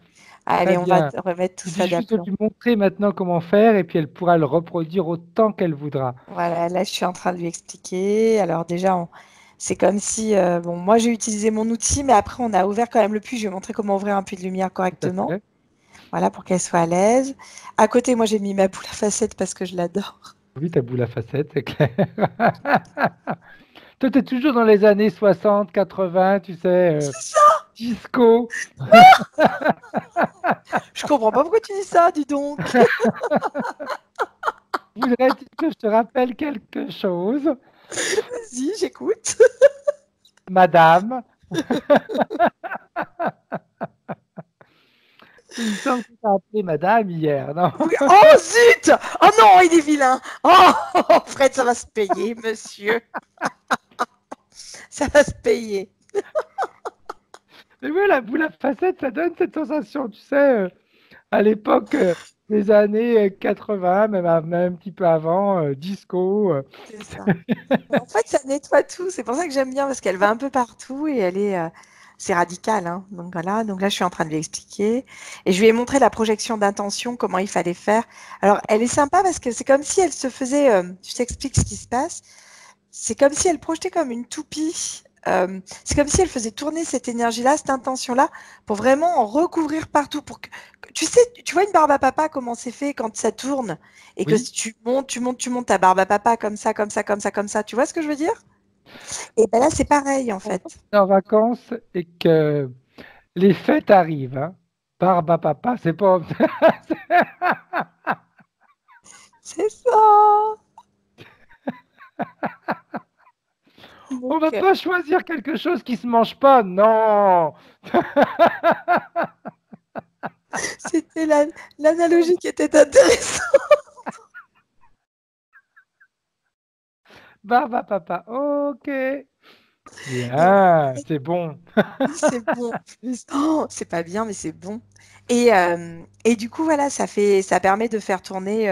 Allez, très on va bien. remettre Il tout suffit ça juste de d'aplomb. lui montrer maintenant comment faire et puis elle pourra le reproduire autant qu'elle voudra. Voilà, là je suis en train de lui expliquer. Alors déjà, c'est comme si, bon, moi j'ai utilisé mon outil, mais après on a ouvert quand même le puits. Je lui ai montré comment ouvrir un puits de lumière Tout à correctement. fait. Voilà, pour qu'elle soit à l'aise. À côté, moi j'ai mis ma boule à facettes parce que je l'adore. Oui, t'as boule à facettes, c'est clair. Toi, t'es toujours dans les années 60, 80, tu sais, disco. Je comprends pas pourquoi tu dis ça, dis donc. Voudrais-tu que je te rappelle quelque chose, Vas-y, j'écoute. madame? Il me semble que tu as appelé madame hier, non? Oui. Oh zut! Oh non, il est vilain. Oh, Fred, ça va se payer, monsieur. Ça va se payer. Mais oui, la boule à facettes, ça donne cette sensation, tu sais, à l'époque des années 80, même un petit peu avant, disco. C'est ça. En fait, ça nettoie tout. C'est pour ça que j'aime bien parce qu'elle va un peu partout et elle est, c'est radical, hein. Donc voilà. Donc là, je suis en train de lui expliquer et je lui ai montré la projection d'intention, comment il fallait faire. Alors, elle est sympa parce que c'est comme si elle se faisait. Je t'explique ce qui se passe. C'est comme si elle projetait comme une toupie. C'est comme si elle faisait tourner cette énergie-là, cette intention-là, pour vraiment en recouvrir partout. Tu sais, tu vois une barbe à papa, comment c'est fait quand ça tourne, et que Oui, si tu montes, tu montes, tu montes ta barbe à papa comme ça, comme ça, comme ça, comme ça. Tu vois ce que je veux dire? Et ben là, c'est pareil en on fait. est en vacances et que les fêtes arrivent, hein. Barbe à papa, c'est pas. C'est ça. On va Donc, pas choisir quelque chose qui se mange pas, non. c'était l'analogie qui était intéressante. Barbe à papa, ok. Et Bien, c'est bon. c'est bon en plus. Oh, c'est pas bien, mais c'est bon. Et du coup, voilà, ça permet de faire tourner.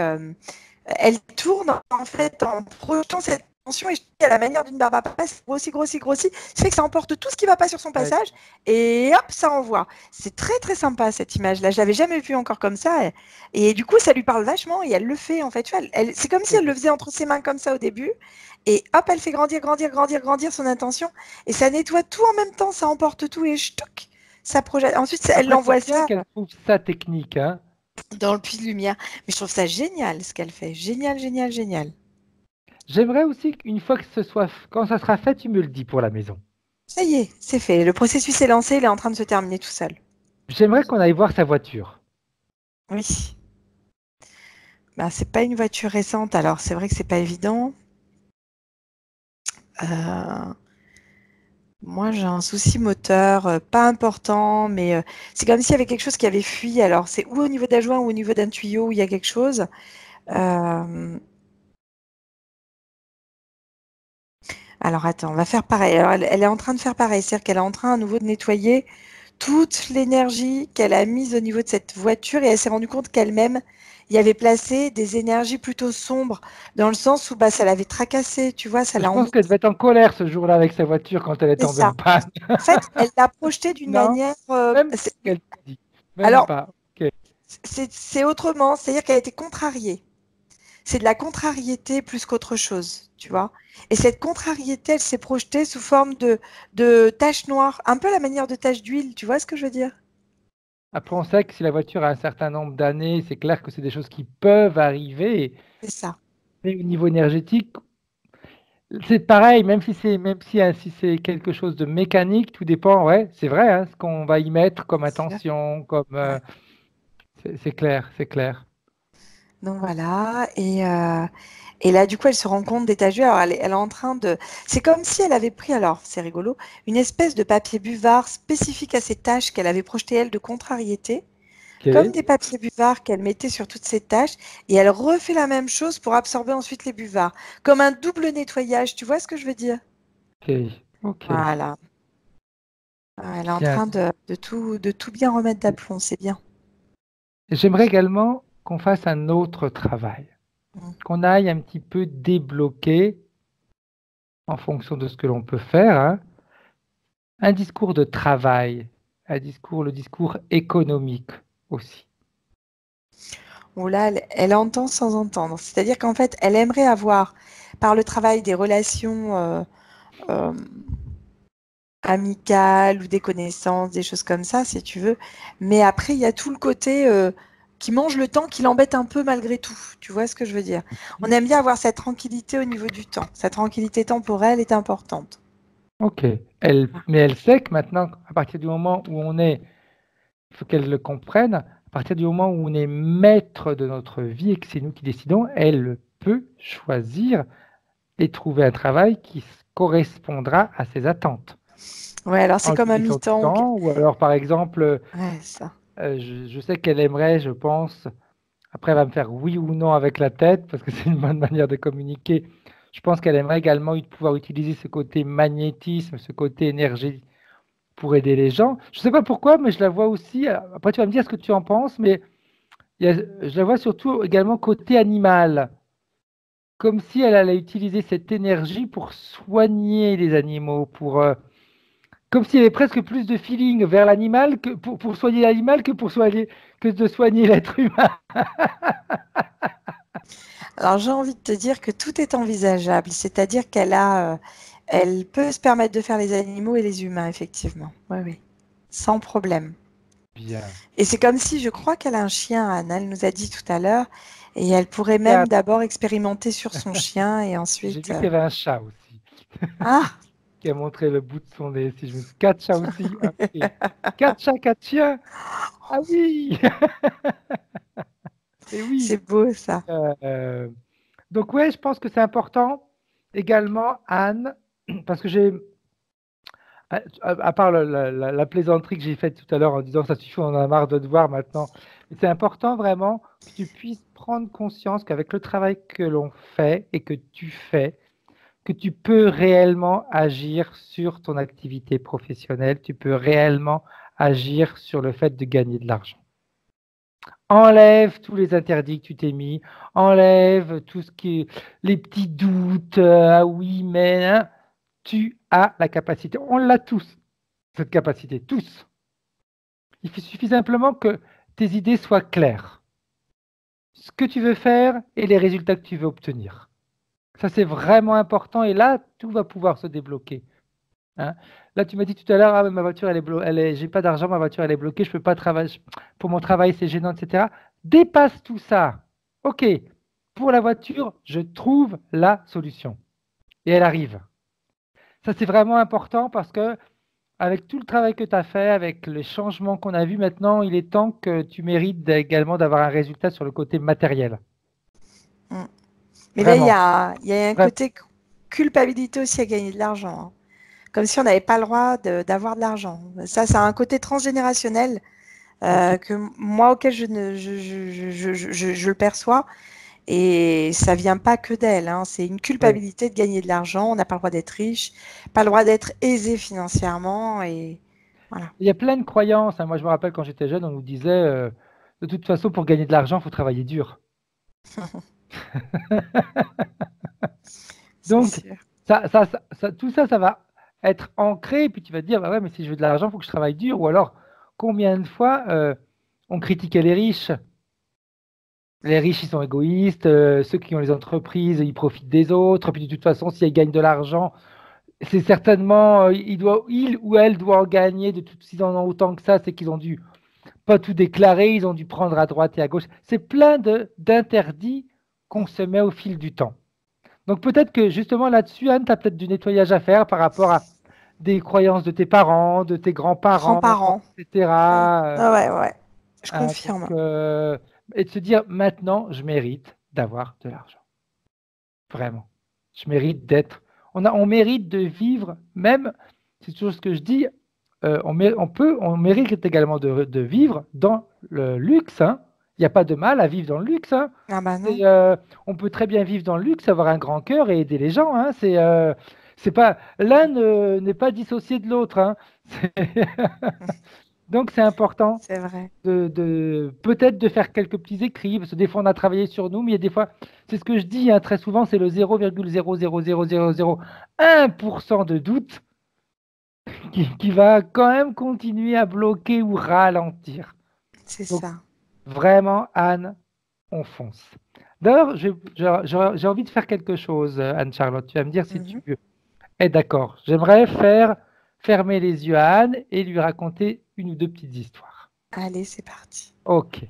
Elle tourne en fait en projetant cette tension et à la manière d'une barbe à papa, c'est grossit, grossit, grossit. Ça fait que ça emporte tout ce qui ne va pas sur son Ouais. passage et hop, ça envoie. C'est très très sympa cette image-là. Je l'avais jamais vue encore comme ça. Et du coup, ça lui parle vachement et elle le fait en fait. Tu vois, c'est comme si elle le faisait entre ses mains comme ça au début. Et hop, elle fait grandir, grandir, grandir, grandir son intention. Et ça nettoie tout en même temps, ça emporte tout et ch'touk, ça projette. Ensuite, elle Après, c'est l'envoie bien ça qu'elle trouve sa technique, hein. dans le puits de lumière. Mais je trouve ça génial ce qu'elle fait. Génial, génial, génial. J'aimerais aussi qu'une fois que ce soit, quand ça sera fait, tu me le dis pour la maison. Ça y est, c'est fait. Le processus est lancé, il est en train de se terminer tout seul. J'aimerais qu'on aille voir sa voiture. Oui. Ben, c'est pas une voiture récente, alors c'est vrai que c'est pas évident. Euh, Moi, j'ai un souci moteur, pas important, mais c'est comme s'il y avait quelque chose qui avait fui. Alors, c'est ou au niveau d'un joint ou au niveau d'un tuyau où il y a quelque chose. Euh, Alors, attends, on va faire pareil. Alors, elle est en train de faire pareil, c'est-à-dire qu'elle est en train à nouveau de nettoyer toute l'énergie qu'elle a mise au niveau de cette voiture et elle s'est rendue compte qu'elle-même y avait placé des énergies plutôt sombres, dans le sens où bah, ça l'avait tracassée, tu vois, ça Je l'a pense embêtée. qu'elle devait être en colère ce jour-là avec sa voiture quand elle est C'est tombée ça. en panne. En fait, elle l'a projeté d'une Non, manière. même pas ce qu'elle te dit. Même Alors, pas. Ok. c'est autrement, c'est-à-dire qu'elle a été contrariée. C'est de la contrariété plus qu'autre chose, tu vois. Et cette contrariété, elle s'est projetée sous forme de taches noires, un peu à la manière de taches d'huile, tu vois ce que je veux dire? Après, on sait que si la voiture a un certain nombre d'années, c'est clair que c'est des choses qui peuvent arriver. C'est ça. Mais au niveau énergétique, c'est pareil, si c'est quelque chose de mécanique, tout dépend, ouais, c'est vrai, hein, ce qu'on va y mettre comme intention, comme Ouais. c'est clair, c'est clair. Donc voilà, et là du coup elle se rend compte des taches d'huile. Alors elle est en train de. C'est comme si elle avait pris, alors c'est rigolo, une espèce de papier buvard spécifique à ces taches qu'elle avait projeté elle de contrariété. Ok. comme des papiers buvards qu'elle mettait sur toutes ses tâches et elle refait la même chose pour absorber ensuite les buvards. Comme un double nettoyage, tu vois ce que je veux dire? Ok. Ok. Voilà. Elle est en Bien. train de tout bien remettre d'aplomb, c'est bien. J'aimerais également qu'on fasse un autre travail, Mm. qu'on aille un petit peu débloquer en fonction de ce que l'on peut faire, hein, un discours de travail, le discours économique aussi. Où là, elle entend sans entendre. C'est-à-dire qu'en fait, elle aimerait avoir, par le travail, des relations euh, amicales ou des connaissances, des choses comme ça, si tu veux. Mais après, il y a tout le côté qui mange le temps, qui l'embête un peu malgré tout. Tu vois ce que je veux dire? On aime bien avoir cette tranquillité au niveau du temps. Cette tranquillité temporelle est importante. Ok. Mais elle sait que maintenant, à partir du moment où on est, il faut qu'elle le comprenne, à partir du moment où on est maître de notre vie et que c'est nous qui décidons, elle peut choisir et trouver un travail qui correspondra à ses attentes. Ouais, alors c'est En comme lui un laissant du mi-temps. temps, ou alors par exemple, Ouais, ça. je sais qu'elle aimerait, je pense, après elle va me faire oui ou non avec la tête, parce que c'est une bonne manière de communiquer. Je pense qu'elle aimerait également pouvoir utiliser ce côté magnétisme, ce côté énergie pour aider les gens. Je ne sais pas pourquoi, mais je la vois aussi, après tu vas me dire ce que tu en penses, mais je la vois surtout également côté animal, comme si elle allait utiliser cette énergie pour soigner les animaux, comme s'il y avait presque plus de feeling vers l'animal que pour soigner l'animal que de soigner l'être humain. Alors j'ai envie de te dire que tout est envisageable, c'est-à-dire elle peut se permettre de faire les animaux et les humains, effectivement. Oui, oui, sans problème. Bien. Et c'est comme si, je crois qu'elle a un chien, Anne, elle nous a dit tout à l'heure, et elle pourrait même Quatre. d'abord expérimenter sur son chien et J'ai ensuite. vu qu'il y avait un chat aussi Ah, qui a montré le bout de son nez. Si je me suis 4 chats aussi. Ah, ok. 4 chats, 4 chiens. Ah oui. Et oui. c'est beau ça. Euh, donc ouais, je pense que c'est important également, Anne, parce que j'ai, à part la plaisanterie que j'ai faite tout à l'heure en disant ça suffit, on en a marre de te voir maintenant. Mais c'est important vraiment que tu puisses prendre conscience qu'avec le travail que l'on fait et que tu fais, que tu peux réellement agir sur ton activité professionnelle, tu peux réellement agir sur le fait de gagner de l'argent. Enlève tous les interdits que tu t'es mis, enlève tout ce qui est les petits doutes, ah oui, mais hein, tu as la capacité, on l'a tous, cette capacité, tous. Il suffit simplement que tes idées soient claires, ce que tu veux faire et les résultats que tu veux obtenir. Ça, c'est vraiment important et là, tout va pouvoir se débloquer. Hein. Là, tu m'as dit tout à l'heure, ah, mais ma voiture, j'ai pas d'argent, ma voiture, elle est bloquée, je peux pas travailler, pour mon travail, c'est gênant, etc. Dépasse tout ça. OK, pour la voiture, je trouve la solution. Et elle arrive. Ça, c'est vraiment important parce que avec tout le travail que tu as fait, avec les changements qu'on a vus maintenant, il est temps que tu mérites également d'avoir un résultat sur le côté matériel. Mm. Mais là, Vraiment. il y a un Vraiment. côté culpabilité aussi à gagner de l'argent, hein. Comme si on n'avait pas le droit d'avoir de l'argent. Ça, c'est un côté transgénérationnel OK. que moi, auquel je le perçois. Et ça vient pas que d'elle, hein. C'est une Ouais. culpabilité de gagner de l'argent. On n'a pas le droit d'être riche, pas le droit d'être aisé financièrement. Et voilà. Il y a plein de croyances. Hein. Moi, je me rappelle quand j'étais jeune, on nous disait de toute façon, pour gagner de l'argent, il faut travailler dur. C'est Donc, sûr. tout ça, ça va être ancré. Et puis tu vas te dire, bah ouais, mais si je veux de l'argent, il faut que je travaille dur. Ou alors, combien de fois on critiquait les riches? Les riches, ils sont égoïstes. Ceux qui ont les entreprises, ils profitent des autres. Puis de toute façon, si elles gagnent de l'argent, c'est certainement, il ou elle doit en gagner. S'ils en ont autant que ça, c'est qu'ils ont dû pas tout déclarer, ils ont dû prendre à droite et à gauche. C'est plein d'interdits qu'on se met au fil du temps. Donc peut-être que justement là-dessus, Anne, tu as peut-être du nettoyage à faire par rapport à des croyances de tes parents, de tes grands-parents, Grands-parents. Ouais. etc. Ah ouais, ouais. Je Hein, donc, confirme. et de se dire maintenant, je mérite d'avoir de l'argent. Vraiment. Je mérite d'être. On mérite de vivre, même, c'est toujours ce que je dis, on mérite également de vivre dans le luxe, hein. Il n'y a pas de mal à vivre dans le luxe, hein. Ah bah non. On peut très bien vivre dans le luxe, avoir un grand cœur et aider les gens, hein. C'est pas, l'un n'est pas dissocié de l'autre, hein. Donc c'est important C'est vrai. peut-être de faire quelques petits écrits, parce que des fois on a travaillé sur nous, mais il y a des fois, c'est ce que je dis, hein, très souvent, c'est le 0,0000001% de doute qui va quand même continuer à bloquer ou ralentir. C'est Donc, ça. vraiment, Anne, on fonce. D'ailleurs, j'ai envie de faire quelque chose, Anne-Charlotte. Tu vas me dire si tu es d'accord. J'aimerais fermer les yeux à Anne et lui raconter une ou deux petites histoires. Allez, c'est parti. Ok.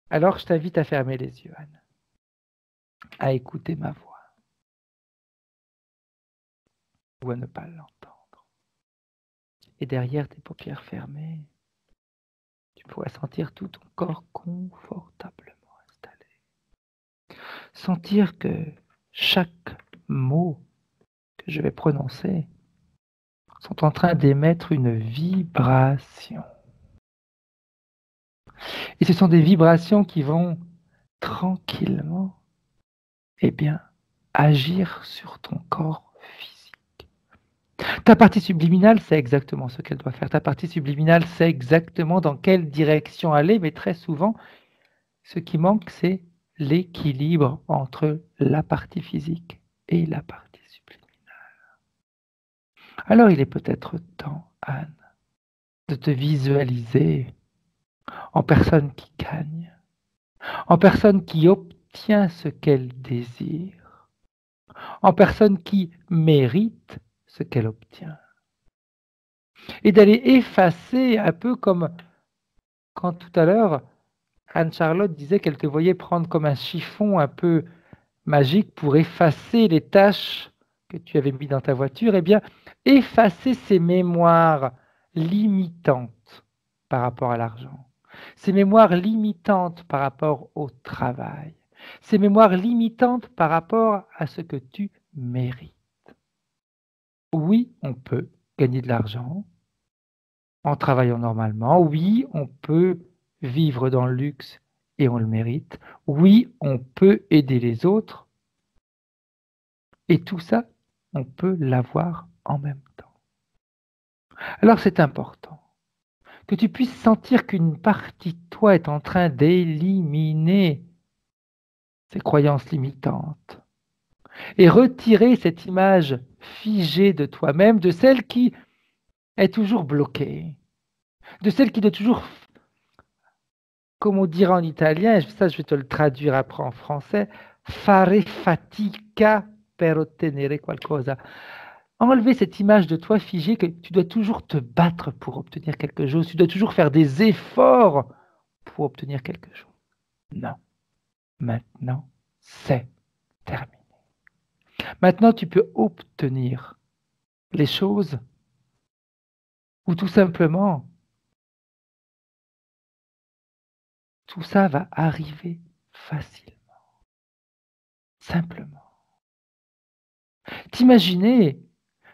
Alors, je t'invite à fermer les yeux, Anne, à écouter ma voix ou à ne pas l'entendre. Et derrière tes paupières fermées, tu pourrais sentir tout ton corps confortablement installé. Sentir que chaque mot que je vais prononcer sont en train d'émettre une vibration. Et ce sont des vibrations qui vont tranquillement, eh bien, agir sur ton corps physique. Ta partie subliminale sait exactement ce qu'elle doit faire. Ta partie subliminale sait exactement dans quelle direction aller, mais très souvent, ce qui manque, c'est l'équilibre entre la partie physique et la partie subliminale. Alors il est peut-être temps, Anne, de te visualiser en personne qui gagne, en personne qui obtient ce qu'elle désire, en personne qui mérite ce qu'elle obtient. Et d'aller effacer un peu comme quand tout à l'heure, Anne-Charlotte disait qu'elle te voyait prendre comme un chiffon un peu magique pour effacer les tâches que tu avais mis dans ta voiture, eh bien, effacer ces mémoires limitantes par rapport à l'argent, ces mémoires limitantes par rapport au travail, ces mémoires limitantes par rapport à ce que tu mérites. Oui, on peut gagner de l'argent en travaillant normalement. Oui, on peut vivre dans le luxe et on le mérite. Oui, on peut aider les autres. Et tout ça, on peut l'avoir en même temps. Alors c'est important que tu puisses sentir qu'une partie de toi est en train d'éliminer ces croyances limitantes et retirer cette image figée de toi-même, de celle qui est toujours bloquée, de celle qui doit toujours, comme on dirait en italien, et ça je vais te le traduire après en français, fare fatica per ottenere qualcosa. Enlever cette image de toi figée que tu dois toujours te battre pour obtenir quelque chose, tu dois toujours faire des efforts pour obtenir quelque chose. Non, maintenant c'est terminé. Maintenant tu peux obtenir les choses ou tout simplement tout ça va arriver facilement, simplement. T'imaginer,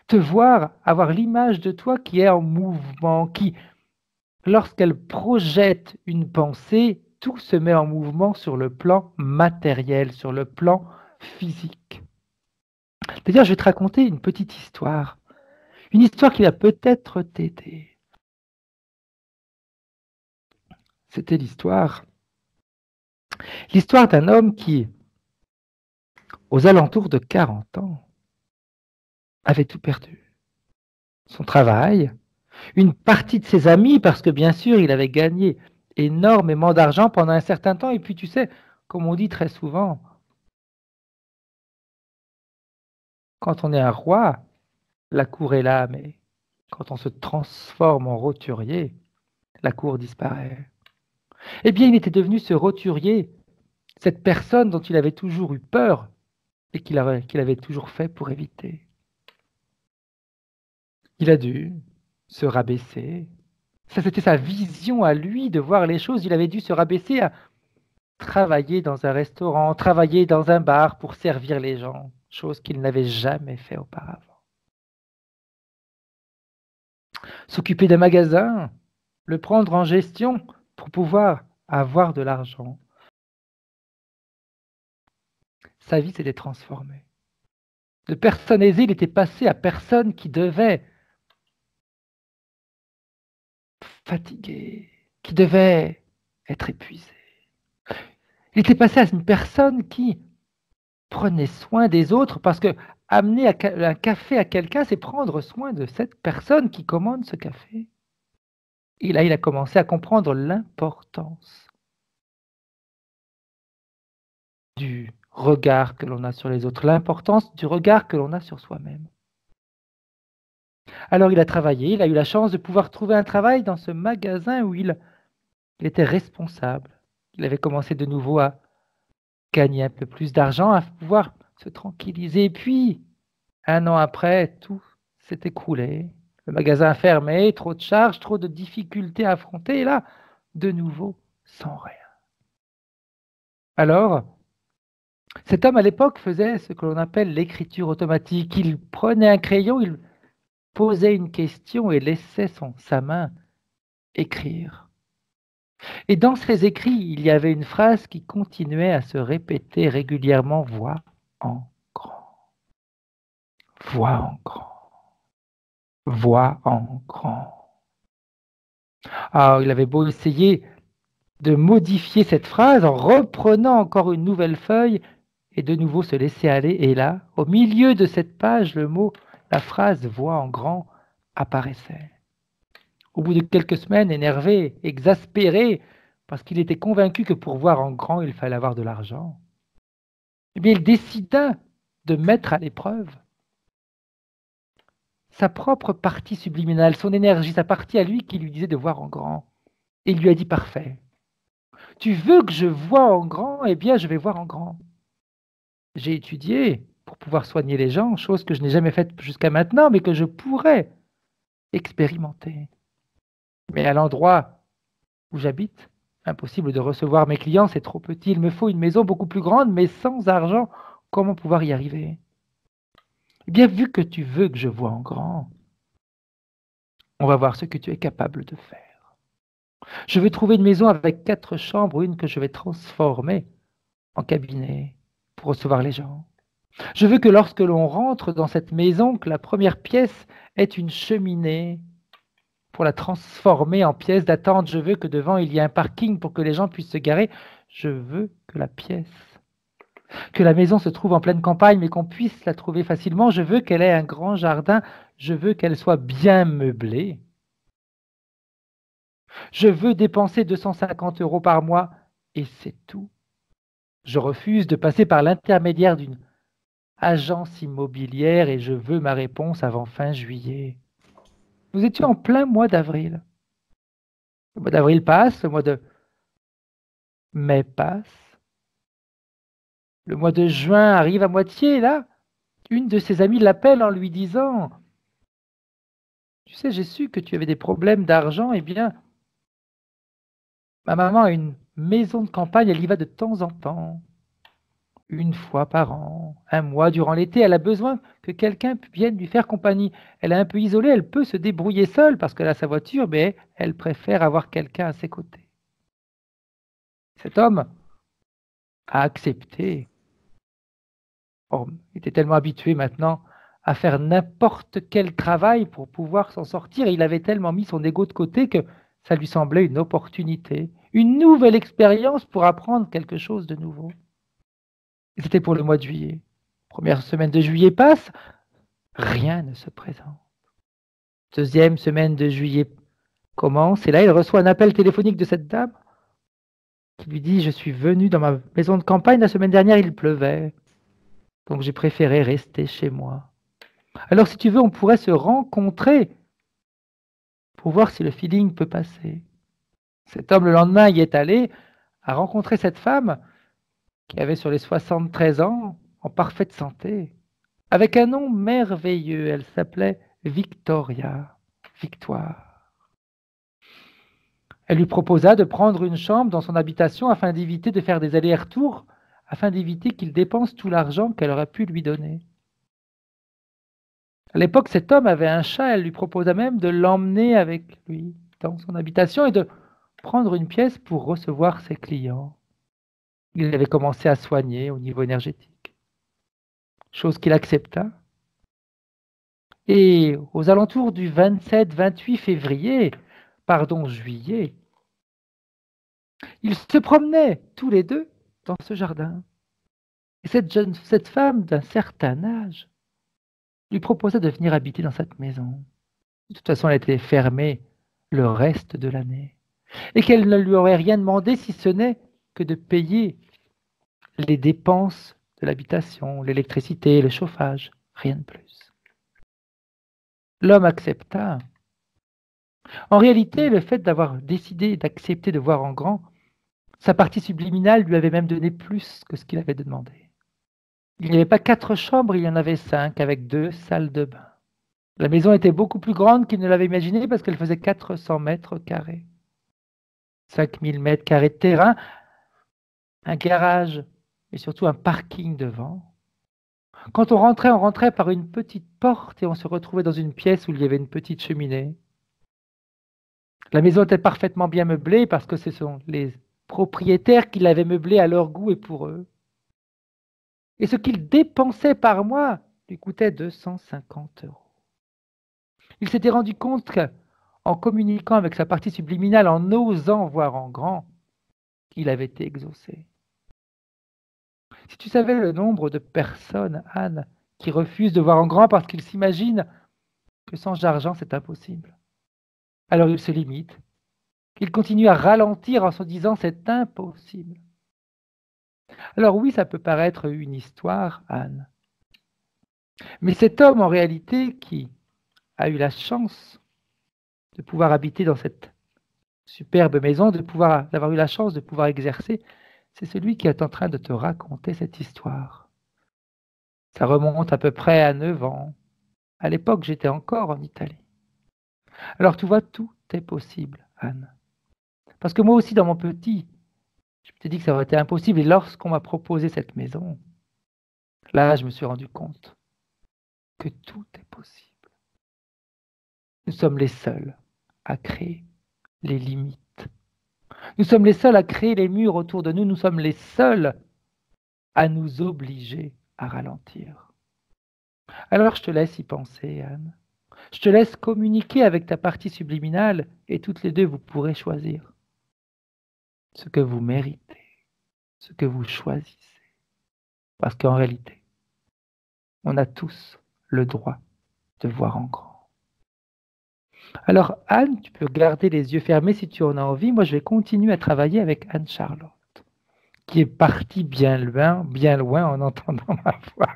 te voir, avoir l'image de toi qui est en mouvement, qui, lorsqu'elle projette une pensée, tout se met en mouvement sur le plan matériel, sur le plan physique. D'ailleurs, je vais te raconter une petite histoire. Une histoire qui va peut-être t'aider. C'était l'histoire d'un homme qui, aux alentours de 40 ans, avait tout perdu. Son travail, une partie de ses amis, parce que bien sûr, il avait gagné énormément d'argent pendant un certain temps. Et puis, tu sais, comme on dit très souvent, quand on est un roi, la cour est là, mais quand on se transforme en roturier, la cour disparaît. Eh bien, il était devenu ce roturier, cette personne dont il avait toujours eu peur et qu'il avait toujours fait pour éviter. Il a dû se rabaisser. Ça, c'était sa vision à lui de voir les choses. Il avait dû se rabaisser à travailler dans un restaurant, travailler dans un bar pour servir les gens, chose qu'il n'avait jamais fait auparavant. s'occuper d'un magasin, le prendre en gestion pour pouvoir avoir de l'argent. Sa vie s'était transformée. De personne aisée, il était passé à personne qui devait fatigué, qui devait être épuisé. Il était passé à une personne qui prenait soin des autres parce que amener un café à quelqu'un, c'est prendre soin de cette personne qui commande ce café. Et là, il a commencé à comprendre l'importance du regard que l'on a sur les autres, l'importance du regard que l'on a sur soi-même. Alors il a travaillé, il a eu la chance de pouvoir trouver un travail dans ce magasin où il était responsable. Il avait commencé de nouveau à gagner un peu plus d'argent, à pouvoir se tranquilliser. Et puis, 1 an après, tout s'est écroulé. Le magasin fermé, trop de charges, trop de difficultés à affronter, et là, de nouveau, sans rien. Alors, cet homme à l'époque faisait ce que l'on appelle l'écriture automatique. Il prenait un crayon, il posait une question et laissait sa main écrire. Et dans ses écrits, il y avait une phrase qui continuait à se répéter régulièrement, voix en grand. Voix en grand. Voix en grand. Alors, il avait beau essayer de modifier cette phrase en reprenant encore une nouvelle feuille et de nouveau se laisser aller. Et là, au milieu de cette page, la phrase voix en grand apparaissait. Au bout de quelques semaines, énervé, exaspéré, parce qu'il était convaincu que pour voir en grand, il fallait avoir de l'argent, eh bien, il décida de mettre à l'épreuve sa propre partie subliminale, son énergie, sa partie à lui qui lui disait de voir en grand. Et il lui a dit, parfait, tu veux que je voie en grand? Eh bien, je vais voir en grand. J'ai étudié pour pouvoir soigner les gens, chose que je n'ai jamais faite jusqu'à maintenant, mais que je pourrais expérimenter. Mais à l'endroit où j'habite, impossible de recevoir mes clients, c'est trop petit. Il me faut une maison beaucoup plus grande, mais sans argent, comment pouvoir y arriver? Eh bien, vu que tu veux que je voie en grand, on va voir ce que tu es capable de faire. Je veux trouver une maison avec 4 chambres, une que je vais transformer en cabinet pour recevoir les gens. Je veux que lorsque l'on rentre dans cette maison, que la première pièce ait une cheminée pour la transformer en pièce d'attente. Je veux que devant, il y ait un parking pour que les gens puissent se garer. Je veux que la maison se trouve en pleine campagne, mais qu'on puisse la trouver facilement. Je veux qu'elle ait un grand jardin. Je veux qu'elle soit bien meublée. Je veux dépenser 250 € par mois et c'est tout. Je refuse de passer par l'intermédiaire d'une agence immobilière et je veux ma réponse avant fin juillet. Nous étions en plein mois d'avril. Le mois d'avril passe, le mois de mai passe. Le mois de juin arrive à moitié et là, une de ses amies l'appelle en lui disant « Tu sais, j'ai su que tu avais des problèmes d'argent, eh bien, ma maman a une maison de campagne, elle y va de temps en temps. 1 fois par an, 1 mois durant l'été, elle a besoin que quelqu'un vienne lui faire compagnie. Elle est un peu isolée, elle peut se débrouiller seule parce qu'elle a sa voiture, mais elle préfère avoir quelqu'un à ses côtés. » Cet homme a accepté. Or, il était tellement habitué maintenant à faire n'importe quel travail pour pouvoir s'en sortir. Il avait tellement mis son ego de côté que ça lui semblait une opportunité, une nouvelle expérience pour apprendre quelque chose de nouveau. C'était pour le mois de juillet. Première semaine de juillet passe, rien ne se présente. Deuxième semaine de juillet commence, et là, il reçoit un appel téléphonique de cette dame qui lui dit « Je suis venu dans ma maison de campagne, la semaine dernière, il pleuvait, donc j'ai préféré rester chez moi. Alors, si tu veux, on pourrait se rencontrer pour voir si le feeling peut passer. » Cet homme, le lendemain, y est allé, a rencontré cette femme qui avait sur les 73 ans, en parfaite santé, avec un nom merveilleux. Elle s'appelait Victoria, Victoire. Elle lui proposa de prendre une chambre dans son habitation afin d'éviter de faire des allers-retours, afin d'éviter qu'il dépense tout l'argent qu'elle aurait pu lui donner. À l'époque, cet homme avait un chat, elle lui proposa même de l'emmener avec lui dans son habitation et de prendre une pièce pour recevoir ses clients. Il avait commencé à soigner au niveau énergétique, chose qu'il accepta. Et aux alentours du 27-28 février, pardon, juillet, ils se promenaient tous les deux dans ce jardin. Et cette femme d'un certain âge lui proposa de venir habiter dans cette maison. De toute façon, elle était fermée le reste de l'année. Et qu'elle ne lui aurait rien demandé si ce n'est que de payer les dépenses de l'habitation, l'électricité, le chauffage, rien de plus. L'homme accepta. En réalité, le fait d'avoir décidé d'accepter de voir en grand, sa partie subliminale lui avait même donné plus que ce qu'il avait demandé. Il n'y avait pas 4 chambres, il y en avait 5, avec 2 salles de bain. La maison était beaucoup plus grande qu'il ne l'avait imaginé parce qu'elle faisait 400 mètres carrés. 5000 mètres carrés de terrain, un garage et surtout un parking devant. Quand on rentrait par une petite porte et on se retrouvait dans une pièce où il y avait une petite cheminée. La maison était parfaitement bien meublée parce que ce sont les propriétaires qui l'avaient meublée à leur goût et pour eux. Et ce qu'ils dépensaient par mois lui coûtait 250 €. Il s'était rendu compte qu'en communiquant avec sa partie subliminale, en osant voir en grand, il avait été exaucé. Si tu savais le nombre de personnes, Anne, qui refusent de voir en grand parce qu'ils s'imaginent que sans argent, c'est impossible. Alors ils se limitent. Ils continuent à ralentir en se disant c'est impossible. Alors oui, ça peut paraître une histoire, Anne. Mais cet homme, en réalité, qui a eu la chance de pouvoir habiter dans cette superbe maison, d'avoir eu la chance de pouvoir exercer, c'est celui qui est en train de te raconter cette histoire. Ça remonte à peu près à 9 ans. À l'époque, j'étais encore en Italie. Alors tu vois, tout est possible, Anne. Parce que moi aussi, dans mon petit, je me suis dit que ça aurait été impossible. Et lorsqu'on m'a proposé cette maison, là, je me suis rendu compte que tout est possible. Nous sommes les seuls à créer les limites. Nous sommes les seuls à créer les murs autour de nous. Nous sommes les seuls à nous obliger à ralentir. Alors, je te laisse y penser, Anne. Je te laisse communiquer avec ta partie subliminale et toutes les deux, vous pourrez choisir ce que vous méritez, ce que vous choisissez. Parce qu'en réalité, on a tous le droit de voir en grand. Alors, Anne, tu peux garder les yeux fermés si tu en as envie. Moi, je vais continuer à travailler avec Anne-Charlotte, qui est partie bien loin en entendant ma voix.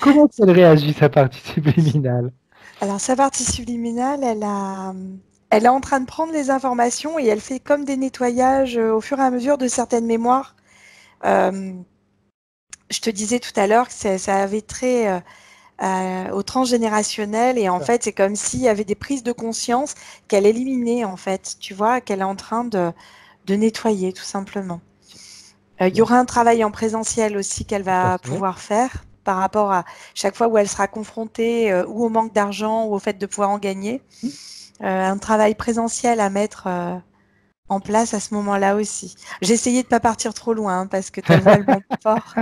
Comment elle réagit, sa partie subliminale? Alors, sa partie subliminale, elle est en train de prendre les informations et elle fait comme des nettoyages au fur et à mesure de certaines mémoires. Je te disais tout à l'heure que ça avait trait au transgénérationnel et en fait, c'est comme s'il y avait des prises de conscience qu'elle éliminait, en fait, tu vois, qu'elle est en train de nettoyer, tout simplement. Il y aura un travail en présentiel aussi qu'elle va pouvoir faire par rapport à chaque fois où elle sera confrontée ou au manque d'argent ou au fait de pouvoir en gagner. Un travail présentiel à mettre en place à ce moment-là aussi. J'ai essayé de ne pas partir trop loin hein, parce que tellement elle monte fort.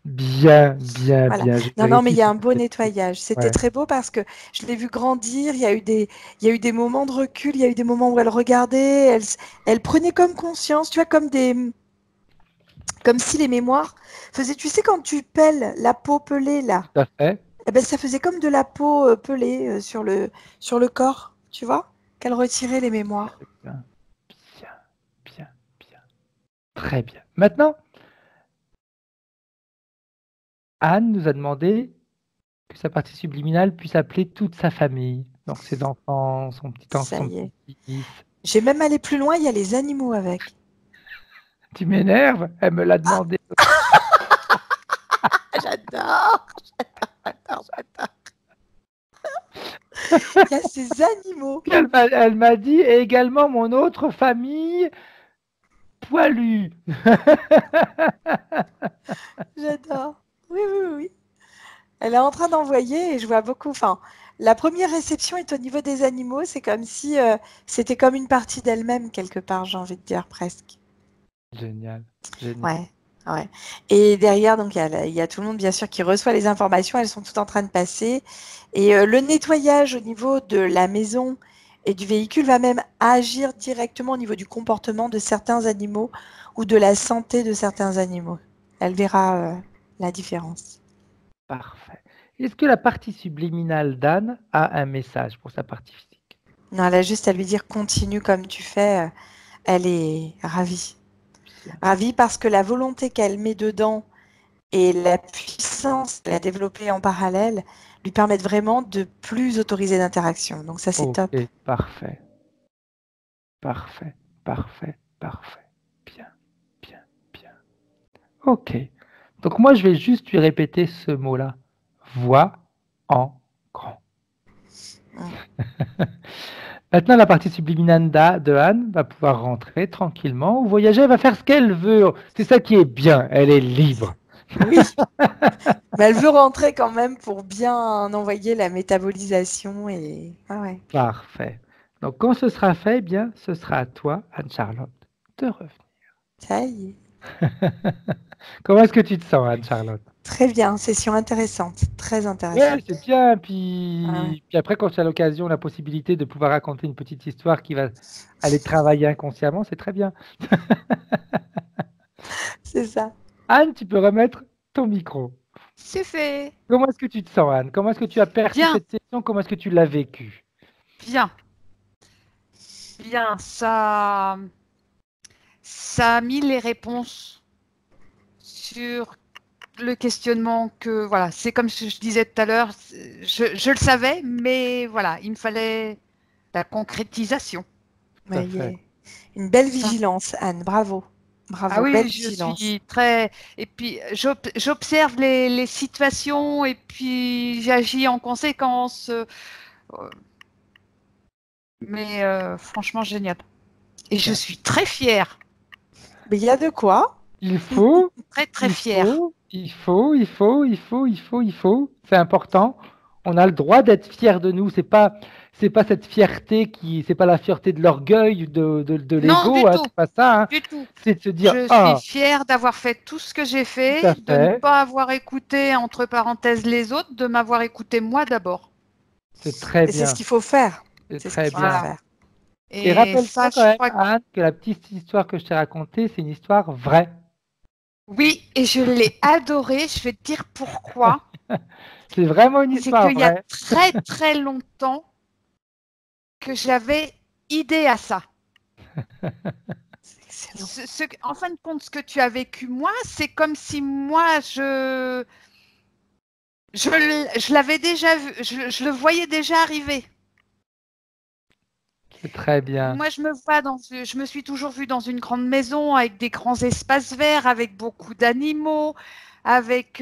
Bien. Voilà. Non, mais il y a un beau nettoyage. C'était très beau parce que je l'ai vu grandir. Il y a eu des moments de recul. Il y a eu des moments où elle regardait. Elle prenait comme conscience, tu vois, comme si les mémoires faisaient. Tu sais, quand tu pèles la peau pelée là, tout à fait. Eh ben, ça faisait comme de la peau pelée sur le corps, tu vois, qu'elle retirait les mémoires. Bien. Très bien. Maintenant, Anne nous a demandé que sa partie subliminale puisse appeler toute sa famille. Donc ses enfants, son petit enfant, son petit-fils. J'ai même allé plus loin, il y a les animaux avec. Tu m'énerves, elle me l'a demandé. J'adore. Il y a ces animaux. Elle m'a dit, et également mon autre famille poilue. J'adore. Oui, oui, oui. Elle est en train d'envoyer et je vois beaucoup. Enfin, la première réception est au niveau des animaux. C'est comme si c'était comme une partie d'elle-même quelque part, j'ai envie de dire presque. Génial, génial. Ouais, ouais. Et derrière, donc il y a tout le monde bien sûr qui reçoit les informations. Elles sont toutes en train de passer. Et le nettoyage au niveau de la maison et du véhicule va même agir directement au niveau du comportement de certains animaux ou de la santé de certains animaux. Elle verra la différence. Parfait. Est-ce que la partie subliminale d'Anne a un message pour sa partie physique? Non, elle a juste à lui dire continue comme tu fais. Elle est ravie. Bien. Ravie parce que la volonté qu'elle met dedans et la puissance qu'elle a développée en parallèle lui permettent vraiment de plus autoriser d'interaction. Donc ça, c'est Ok, top. parfait, parfait, parfait, parfait. Bien, bien, bien. Ok. Donc moi, je vais juste lui répéter ce mot-là. Voix en grand. Maintenant, la partie subliminale de Anne va pouvoir rentrer tranquillement ou voyager, elle va faire ce qu'elle veut. C'est ça qui est bien, elle est libre. Oui, mais elle veut rentrer quand même pour bien envoyer la métabolisation et ah ouais. Parfait. Donc quand ce sera fait, eh bien, ce sera à toi, Anne-Charlotte, de revenir. Ça y est. Comment est-ce que tu te sens, Anne-Charlotte? Très bien, session intéressante, très Ouais, intéressante. c'est bien. Ah ouais, Puis après, quand tu as l'occasion, la possibilité de pouvoir raconter une petite histoire qui va aller travailler inconsciemment, c'est très bien. c'est ça. Anne, tu peux remettre ton micro. C'est fait. Comment est-ce que tu te sens, Anne? Comment est-ce que tu as perçu Bien, cette session? Comment est-ce que tu l'as vécue? bien, bien. Ça a mis les réponses sur le questionnement que, voilà, c'est comme ce que je disais tout à l'heure, je le savais, mais voilà, il me fallait la concrétisation. Tout à Ouais, il y a fait. une belle Ça. vigilance, Anne. Bravo. Ah Bravo, belle oui, je vigilance. suis très. Et puis, j'observe les situations et puis j'agis en conséquence. Mais franchement, génial. Et je Bien. suis très fière, Mais il y a de quoi? Il faut, très, très il fière. faut, il faut, il faut, il faut, il faut, il faut. C'est important. On a le droit d'être fier de nous. C'est pas cette fierté c'est pas la fierté de l'orgueil, de Non, du l'ego, hein, tout, c'est pas ça, hein. du tout. C'est de se dire, Je suis ah, fière d'avoir fait tout ce que j'ai tout à fait, de ne fait, pas avoir écouté, entre parenthèses, les autres, de m'avoir écouté moi d'abord. c'est très Et c'est ce bien, qu'il faut faire. c'est C'est ce très qu'il faut bien. Voilà. faire. Et Et ça, rappelle-toi quand je même, crois que Anne, que la petite histoire que je t'ai racontée, c'est une histoire vraie. oui, et je l'ai adoré. Je vais te dire pourquoi. C'est vraiment une C'est histoire qu'il y a vraie. très, très longtemps que j'avais idée à ça. C'est excellent. En fin de compte, ce que tu as vécu, moi, c'est comme si moi, je l'avais déjà vu, je le voyais déjà arriver. C'est très bien. Moi, je me suis toujours vue dans une grande maison avec des grands espaces verts, avec beaucoup d'animaux, avec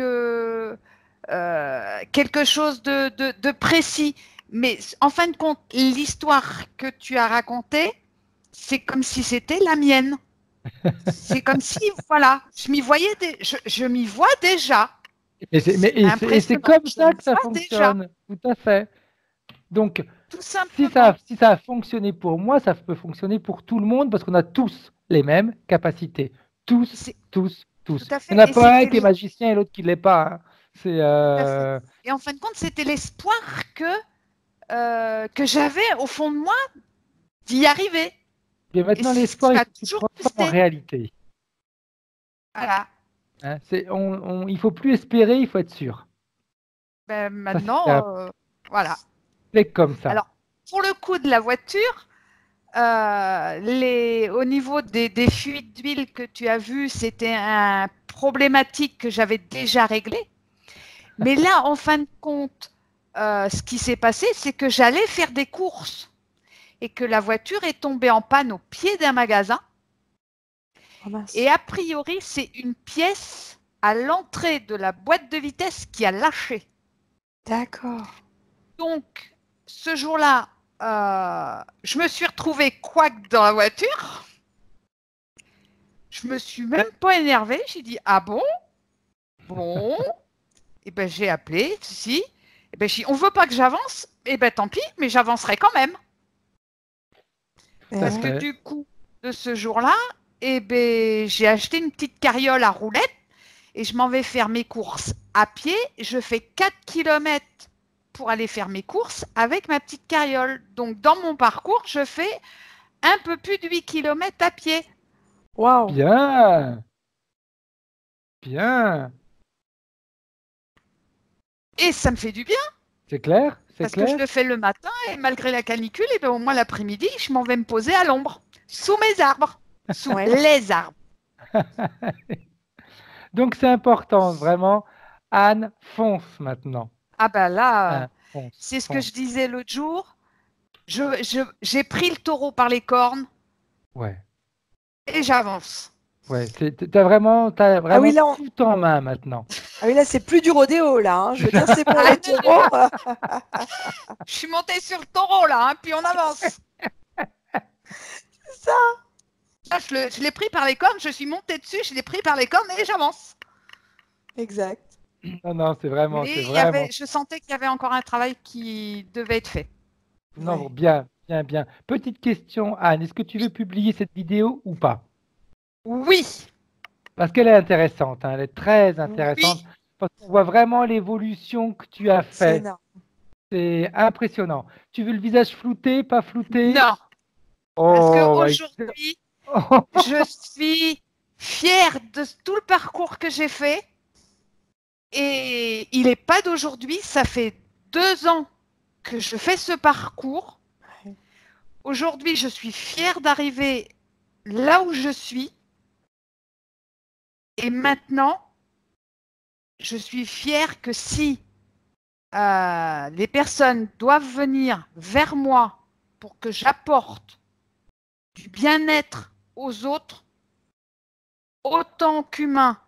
quelque chose de précis. Mais en fin de compte, l'histoire que tu as racontée, c'est comme si c'était la mienne. C'est comme si, voilà, je m'y vois déjà. Et c'est Impressionnant. comme Je ça me que ça vois déjà, fonctionne. Tout à fait. Donc, tout simplement. si ça a fonctionné pour moi, ça peut fonctionner pour tout le monde parce qu'on a tous les mêmes capacités. Tous, C'est tous, tout tous. à Il fait. n'y en a Et pas un c'était qui est magicien et l'autre qui ne l'est pas, hein. C'est tout à fait. Et en fin de compte, c'était l'espoir que j'avais au fond de moi d'y arriver. et Et maintenant c'est ce l'espoir qui il m'a faut que tu le toujours transformes en boosté. réalité. Voilà. Hein. Il faut plus espérer, il faut être sûr. Ben, Ça, maintenant, voilà. c'est comme ça. Alors, pour le coup de la voiture, au niveau des fuites d'huile que tu as vues, c'était un problématique que j'avais déjà réglé. Mais là, en fin de compte, ce qui s'est passé, c'est que j'allais faire des courses et que la voiture est tombée en panne au pied d'un magasin. Oh mince. Et a priori, c'est une pièce à l'entrée de la boîte de vitesse qui a lâché. D'accord. Donc, ce jour-là, je me suis retrouvée couac dans la voiture. Je me suis même pas énervée. J'ai dit, ah bon? Bon. Et ben j'ai appelé, si. Et ben on veut pas que j'avance. Et ben tant pis, mais j'avancerai quand même. Parce que du coup, de ce jour-là, et ben j'ai acheté une petite carriole à roulettes et je m'en vais faire mes courses à pied. Je fais 4 km pour aller faire mes courses avec ma petite carriole. Donc dans mon parcours, je fais un peu plus de 8 km à pied. Waouh. Bien. Bien. Et ça me fait du bien. C'est clair? C'est Parce que je clair? le fais le matin et malgré la canicule, et ben au moins l'après-midi, je m'en vais me poser à l'ombre, sous mes arbres, sous Ouais. les arbres. Donc c'est important, vraiment. Anne, fonce maintenant. Ah ben là, Anne, fonce, c'est ce que fonce. je disais l'autre jour. J'ai pris le taureau par les cornes Ouais, et j'avance. ouais. T'as vraiment Ah oui, là, tout en main maintenant. ah oui, là, c'est plus du rodéo, là. Hein. Je veux dire, c'est pour Ah, les taureaux. Je suis montée sur le taureau là, hein, puis on avance. C'est ça. Là, je l'ai pris par les cornes, je suis montée dessus, je l'ai pris par les cornes et j'avance. Exact. Non, non, c'est vraiment, Mais c'est vraiment. je sentais qu'il y avait encore un travail qui devait être fait. Non, Ouais. bien, bien, bien. Petite question, Anne, est-ce que tu veux publier cette vidéo ou pas? Oui, Parce qu'elle est intéressante, hein, elle est très intéressante. oui, Parce qu'on voit vraiment l'évolution que tu as C'est fait. énorme. C'est impressionnant. Tu veux le visage flouté, pas flouté? non. Parce Oh, qu'aujourd'hui, je suis fière de tout le parcours que j'ai fait. Et il n'est pas d'aujourd'hui, ça fait 2 ans que je fais ce parcours. Ouais. Aujourd'hui, je suis fière d'arriver là où je suis. Et maintenant, je suis fière que si les personnes doivent venir vers moi pour que j'apporte du bien-être aux autres, autant qu'humain,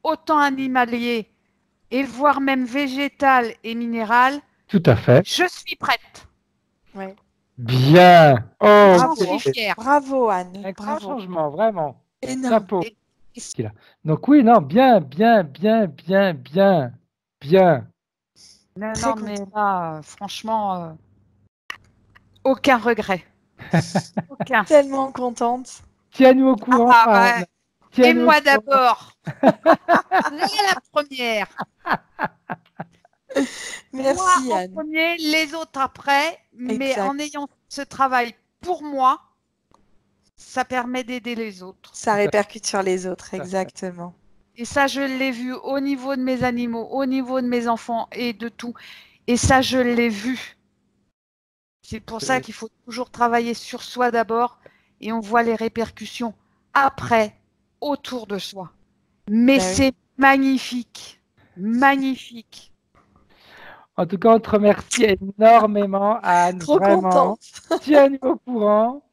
autant animalier, et voire même végétal et minéral, tout à fait. je suis prête. Ouais. Bien. Oh, J'en Bravo. suis fière. Bravo, Anne. un grand Bravo. changement, vraiment. Énorme. Chapeau. Et- Donc oui, non, bien, bien, bien, bien, bien, bien. Non, Très mais contente. là, franchement, aucun regret. Aucun. Tellement contente. Tiens-nous au courant, Ah, Anne. ouais. Et Tiens-nous au moi courant. d'abord. Là, la première. Merci, Moi en Anne. premier, les autres après. Mais Exact. en ayant ce travail pour moi, ça permet d'aider les autres. Ça répercute sur les autres, fait. exactement. Et ça, je l'ai vu au niveau de mes animaux, au niveau de mes enfants et de tout. Et ça, je l'ai vu. C'est pour ça qu'il faut toujours travailler sur soi d'abord et on voit les répercussions après, autour de soi. Mais Bah oui. c'est magnifique. Magnifique. En tout cas, on te remercie énormément, Anne. Trop Vraiment. contente. Tiens-nous au courant.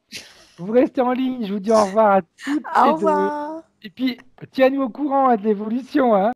Vous restez en ligne. Je vous dis au revoir à toutes Au les deux. revoir. Et puis, tiens-nous au courant de l'évolution, hein.